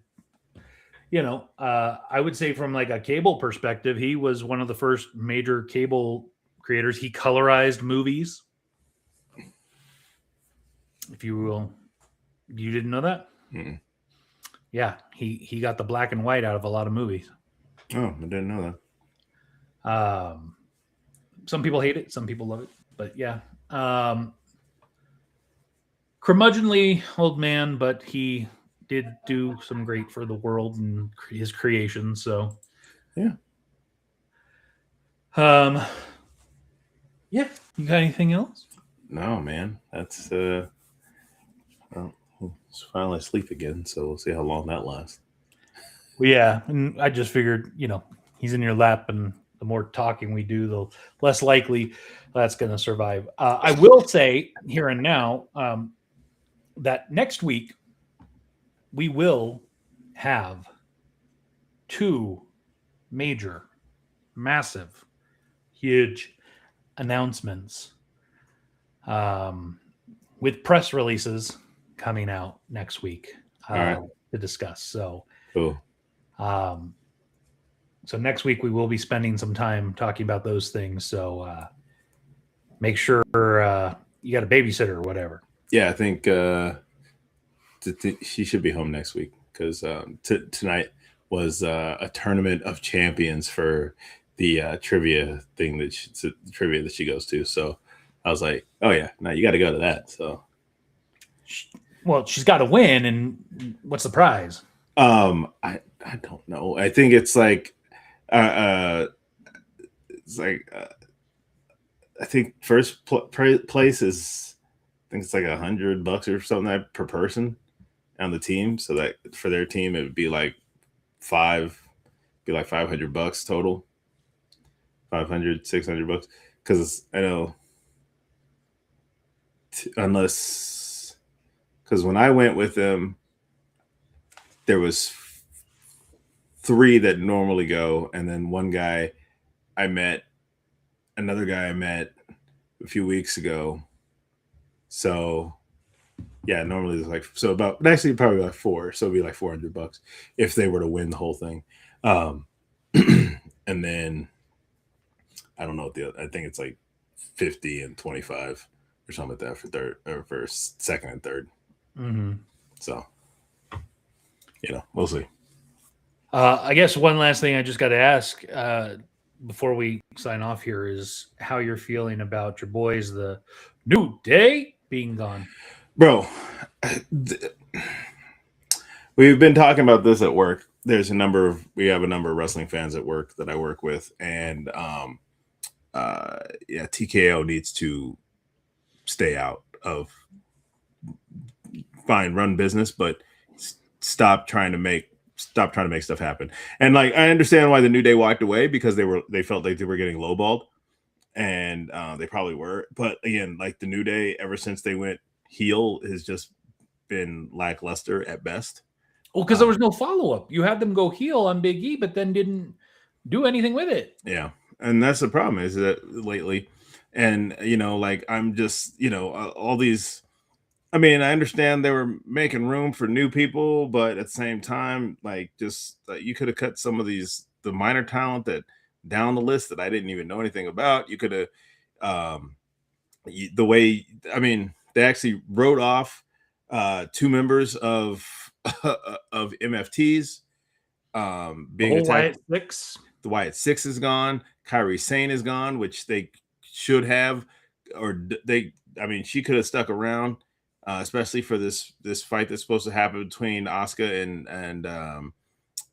I would say from like a cable perspective, he was one of the first major cable creators. He colorized movies. If you will. You didn't know that? Mm-mm. Yeah. He got the black and white out of a lot of movies. Oh, I didn't know that. Some people hate it. Some people love it. But yeah. Curmudgeonly old man, but he did do some great for the world and his creation. So, yeah. Yeah. You got anything else? No, man. That's well, it's finally asleep again, so we'll see how long that lasts. Well, yeah, and I just figured, he's in your lap, and the more talking we do, the less likely that's going to survive. I will say here and now that next week we will have 2 major, massive, huge announcements with press releases coming out next week to discuss. So, cool. So next week we will be spending some time talking about those things. So make sure you got a babysitter or whatever. Yeah, I think she should be home next week because tonight was a tournament of champions for the trivia thing trivia that she goes to. So I was like, oh yeah, now you got to go to that. So, well, she's got to win, and what's the prize? I don't know. I think it's like I think first place is I think it's like $100 or something per person on the team. So that for their team it would be like $500 total. $500-$600 because I know because when I went with them there was 3 that normally go, and then one guy another guy I met a few weeks ago. So yeah, normally there's like actually probably like 4, so it'd be like $400 if they were to win the whole thing. And then I don't know what I think it's like 50 and 25 or something like that for third or for second and third. Mm-hmm. So we'll see. I guess one last thing I just got to ask before we sign off here is how you're feeling about your boys, the New Day, being gone. Bro, we've been talking about this at work. We have a number of wrestling fans at work that I work with, and TKO needs to stay out of run business, but stop trying to make stuff happen. And like, I understand why the New Day walked away, because they felt like they were getting lowballed, and they probably were. But again, like, the New Day, ever since they went heel, has just been lackluster at best. Well, because there was no follow-up. You had them go heel on Big E, but then didn't do anything with it. Yeah. And that's the problem, is that lately, and like, I'm just, all these, I mean, I understand they were making room for new people, but at the same time, like, just you could have cut some of the minor talent that down the list that I didn't even know anything about. You could have, they actually wrote off 2 members of MFTs being attacked. The Wyatt 6 is gone. Kairi Sane is gone, which they should have, she could have stuck around, especially for this fight that's supposed to happen between Asuka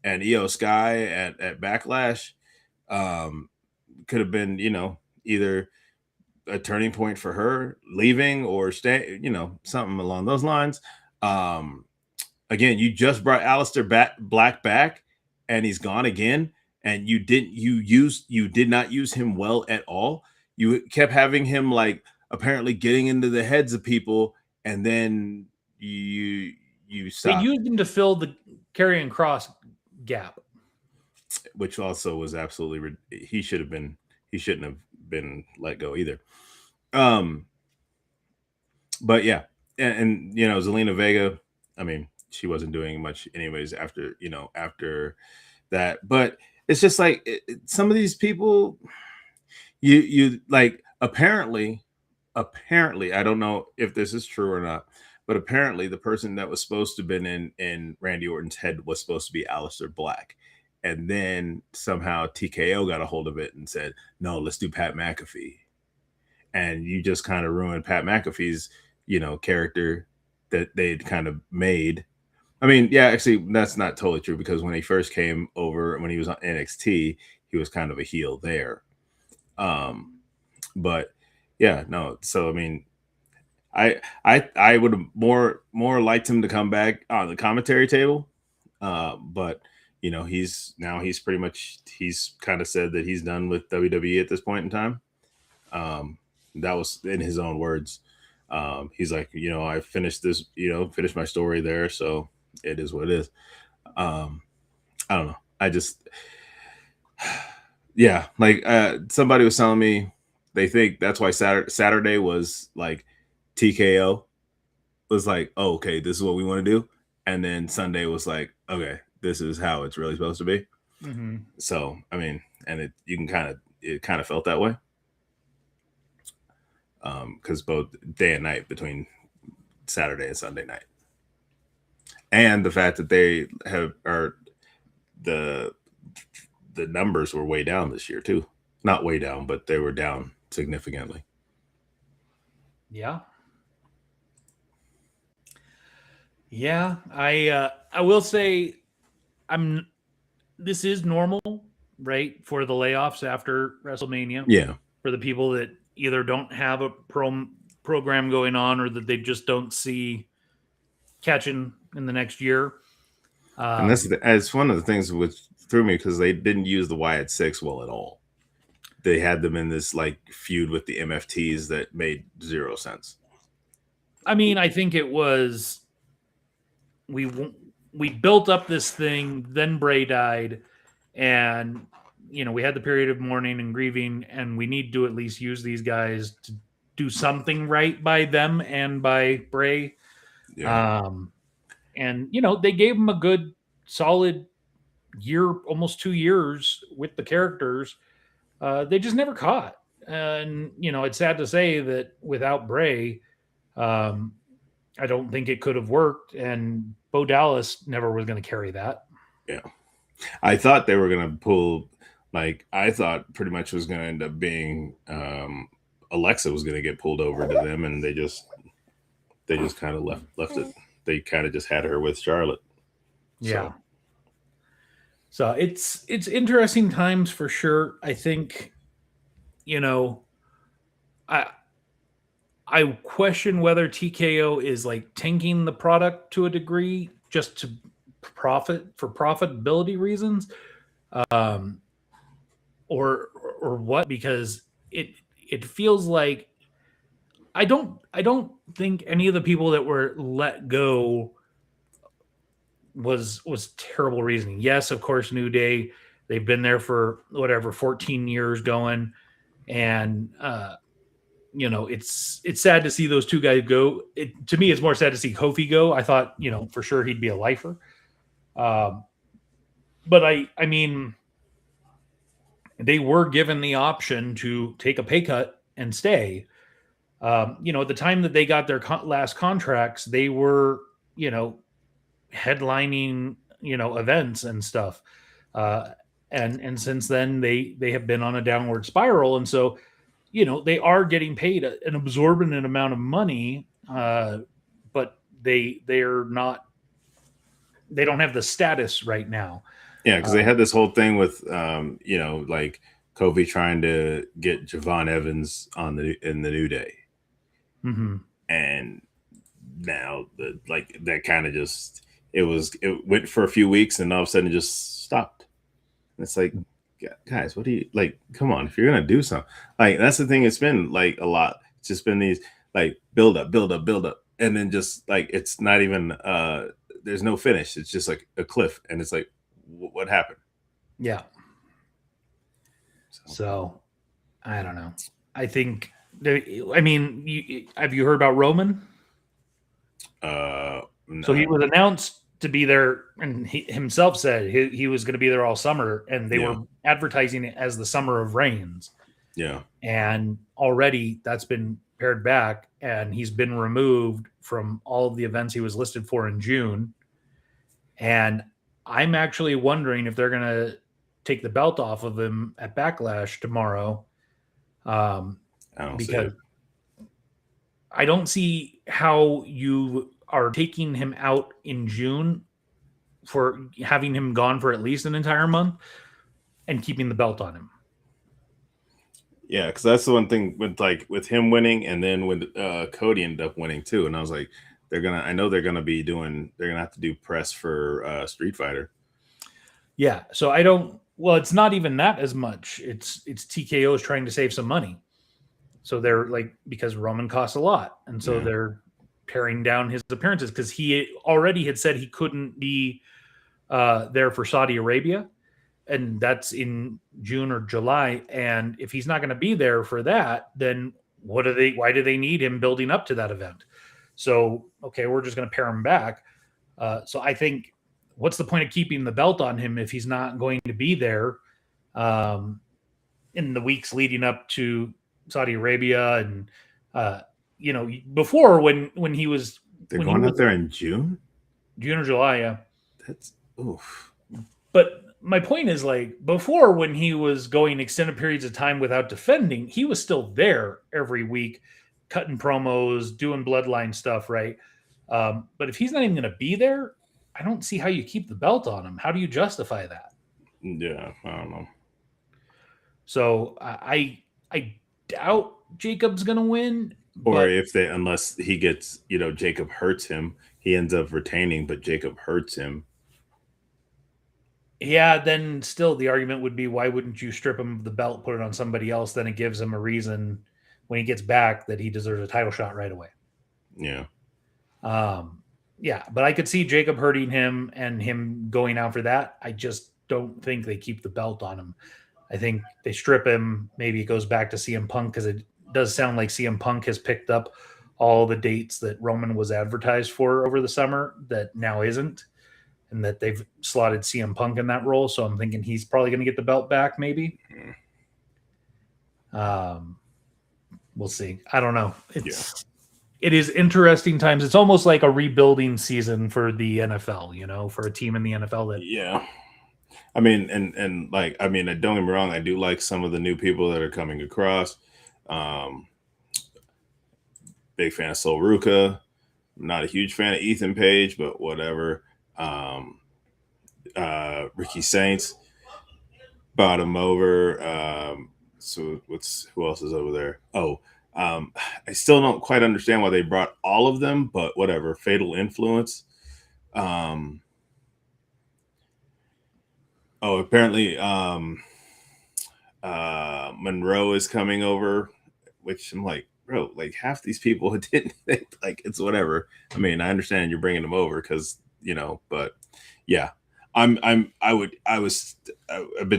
and Io Sky at Backlash. Could have been, either a turning point for her leaving or stay, something along those lines. Again, you just brought Aleister Black back, and he's gone again. And you did not use him well at all. You kept having him, like, apparently getting into the heads of people, and then you stopped. They used him to fill the Karrion Kross gap, which also was absolutely, he shouldn't have been let go either. But yeah, and Zelina Vega, I mean, she wasn't doing much anyways after that, but it's just like, some of these people, you like, apparently, I don't know if this is true or not, but apparently the person that was supposed to have been in Randy Orton's head was supposed to be Aleister Black. And then somehow TKO got a hold of it and said, no, let's do Pat McAfee. And you just kind of ruined Pat McAfee's, character that they'd kind of made. I mean, yeah, actually, that's not totally true, because when he first came over, when he was on NXT, he was kind of a heel there. But yeah, no. So I mean, I would have more liked him to come back on the commentary table, but he's pretty much, he's kind of said that he's done with WWE at this point in time. That was in his own words. He's like, I finished this, finished my story there, so it is what it is. I don't know. I just, yeah, like, somebody was telling me they think that's why Saturday was like, TKO was like, oh, okay, this is what we want to do. And then Sunday was like, okay, this is how it's really supposed to be. Mm-hmm. So, I mean, and it kind of felt that way. Because both day and night between Saturday and Sunday night. And the fact that they the numbers were way down this year too. Not way down, but they were down significantly. Yeah. Yeah, I will say this is normal, right, for the layoffs after WrestleMania. Yeah. For the people that either don't have a program going on, or that they just don't see catching in the next year. And it's one of the things which threw me, because they didn't use the Wyatt 6 well at all. They had them in this like feud with the MFTs that made zero sense. I mean, I think it was we we built up this thing, then Bray died, and we had the period of mourning and grieving, and we need to at least use these guys to do something right by them and by Bray. Yeah. And they gave him a good solid year, almost 2 years with the characters. They just never caught. And it's sad to say that without Bray, I don't think it could have worked. And Bo Dallas never was going to carry that. Yeah. I thought they were going to pull, I thought pretty much was going to end up being Alexa was going to get pulled over to them, and they just kind of left it. They kind of just had her with Charlotte. Yeah. So it's interesting times for sure. I think, I question whether TKO is tanking the product to a degree just to profitability reasons, or what, because it feels like I don't think any of the people that were let go was terrible reasoning. Yes, of course, New Day, they've been there for 14 years going, and it's sad to see those two guys go. To me, it's more sad to see Kofi go. I thought, for sure he'd be a lifer. But I mean, they were given the option to take a pay cut and stay. At the time that they got their last contracts, they were, headlining, events and stuff. And since then they have been on a downward spiral. And so, they are getting paid an absorbent amount of money, but they don't have the status right now. Yeah, because they had this whole thing with, Kofi trying to get Javon Evans in the New Day, and now that kind of just it went for a few weeks, and all of a sudden it just stopped. And it's like, guys, what do you come on, if you're gonna do something, that's the thing. It's been a lot. It's just been these build up, and then just it's not even there's no finish. It's just a cliff, and it's what happened? Yeah. So I don't know. I think have you heard about Roman? No. So he was announced to be there, and he himself said he was going to be there all summer, and they were advertising it as the Summer of Reigns. Yeah. And already that's been pared back, and he's been removed from all of the events he was listed for in June. And I'm actually wondering if they're going to take the belt off of him at Backlash tomorrow. Because I don't see how you are taking him out in June for having him gone for at least an entire month and keeping the belt on him. Yeah, because that's the one thing with him winning, and then when Cody ended up winning too, and I was like, they're gonna have to do press for Street Fighter. Yeah, so it's not even that as much. It's TKO is trying to save some money. So they're because Roman costs a lot, and so they're paring down his appearances, because he already had said he couldn't be there for Saudi Arabia, and that's in June or July. And if he's not going to be there for that, then why do they need him building up to that event? So, okay, we're just going to pare him back. So I think, what's the point of keeping the belt on him if he's not going to be there in the weeks leading up to Saudi Arabia? And before when he was going out there in June or July, yeah, that's oof. But my point is, before, when he was going extended periods of time without defending, he was still there every week, cutting promos, doing bloodline stuff, right? But if he's not even going to be there, I don't see how you keep the belt on him. How do you justify that? Yeah, I don't know. So I doubt Jacob's going to win. Or unless he gets, Jacob hurts him, he ends up retaining, but Jacob hurts him. Yeah, then still the argument would be, why wouldn't you strip him of the belt, put it on somebody else? Then it gives him a reason when he gets back that he deserves a title shot right away. Yeah. Yeah, but I could see Jacob hurting him and him going out for that. I just don't think they keep the belt on him. I think they strip him. Maybe it goes back to CM Punk because it does sound like CM Punk has picked up all the dates that Roman was advertised for over the summer that now isn't, and that they've slotted CM Punk in that role. So I'm thinking he's probably going to get the belt back, maybe. We'll see. I don't know. It is interesting times. It's almost like a rebuilding season for the NFL, for a team in the NFL that I mean, and like, I mean, don't get me wrong, I do like some of the new people that are coming across. Big fan of Sol Ruka. Not a huge fan of Ethan Page, but whatever. Ricky Saints bought him over. So who else is over there? I still don't quite understand why they brought all of them, but whatever. Fatal Influence. Apparently Monroe is coming over, which I'm like, bro, like half these people didn't like, it's whatever. I mean, I understand you're bringing them over because, but yeah, I've been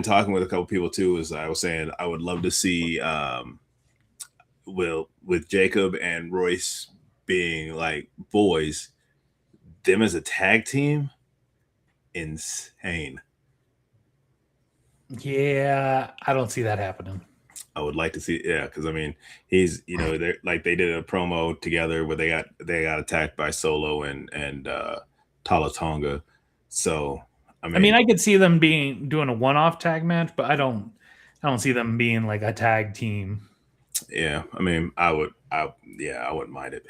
talking with a couple people too, as I was saying, I would love to see, with Jacob and Royce being like boys, them as a tag team, insane. Yeah, I don't see that happening. I would like to see, because I mean, he's they did a promo together where they got attacked by Solo and Tala Tonga. So I mean, I could see them doing a one-off tag match, but I don't see them being like a tag team. Yeah, I mean, I wouldn't mind it.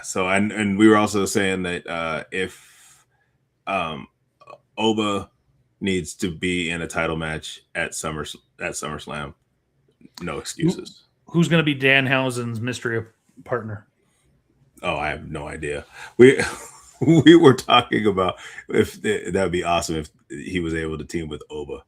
So and we were also saying that if Oba needs to be in a title match at SummerSlam, no excuses. Who's going to be Danhausen's mystery partner? Oh, I have no idea. We were talking about if that'd be awesome if he was able to team with Oba.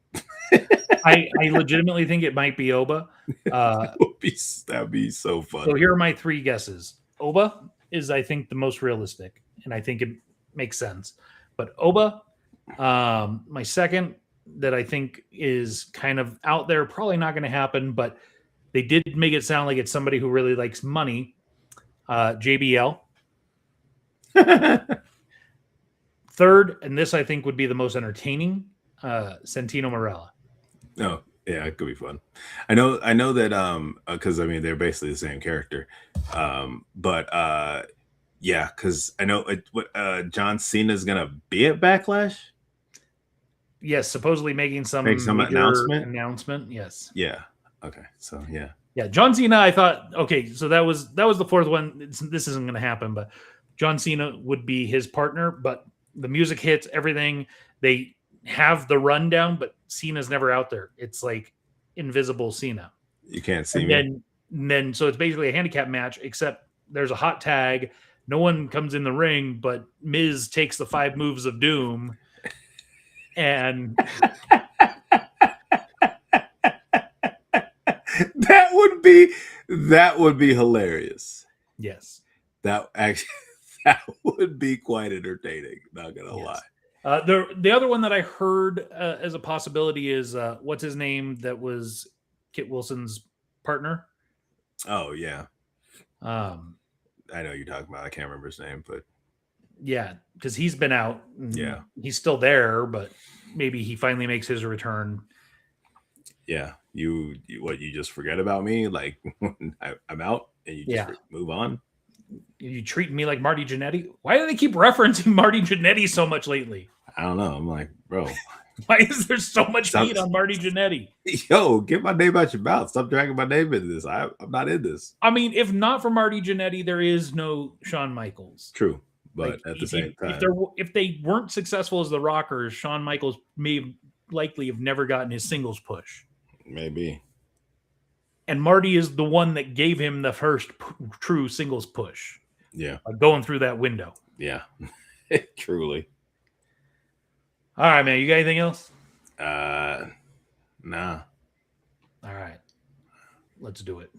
I legitimately think it might be Oba. That'd be so fun. So here are my 3 guesses. Oba is, I think, the most realistic, and I think it makes sense. But Oba, my second that I think is kind of out there, probably not going to happen, but they did make it sound like it's somebody who really likes money. JBL. Third, and this I think would be the most entertaining, Santino Marella. Oh, yeah, it could be fun. I know that because I mean they're basically the same character. Yeah, because I know John Cena's gonna be at Backlash. Yes, supposedly making some announcement. Yes. Yeah. Okay. So yeah. Yeah, John Cena. I thought so that was the fourth one. This isn't going to happen, but John Cena would be his partner. But the music hits, everything. They have the rundown, but Cena's never out there. It's like invisible Cena. You can't see me. Then so it's basically a handicap match, except there's a hot tag. No one comes in the ring, but Miz takes the 5 moves of doom, and that would be hilarious. Yes, that would be quite entertaining. Not gonna lie. The other one that I heard as a possibility is what's his name? That was Kit Wilson's partner. Oh yeah. I know you're talking about. I can't remember his name, but yeah, because he's been out. Yeah, he's still there, but maybe he finally makes his return. Yeah, you just forget about me, like I'm out, and you just move on. You treat me like Marty Jannetty. Why do they keep referencing Marty Jannetty so much lately? I don't know. I'm like, bro, why is there so much heat on Marty Jannetty? Yo, get my name out your mouth. Stop dragging my name into this. I'm not in this. I mean, if not for Marty Jannetty, there is no Shawn Michaels. True, but at the same time, if they weren't successful as the Rockers, Shawn Michaels may likely have never gotten his singles push. Maybe. And Marty is the one that gave him the first true singles push. Yeah. Going through that window. Yeah. Truly. All right, man. You got anything else? Nah. All right. Let's do it.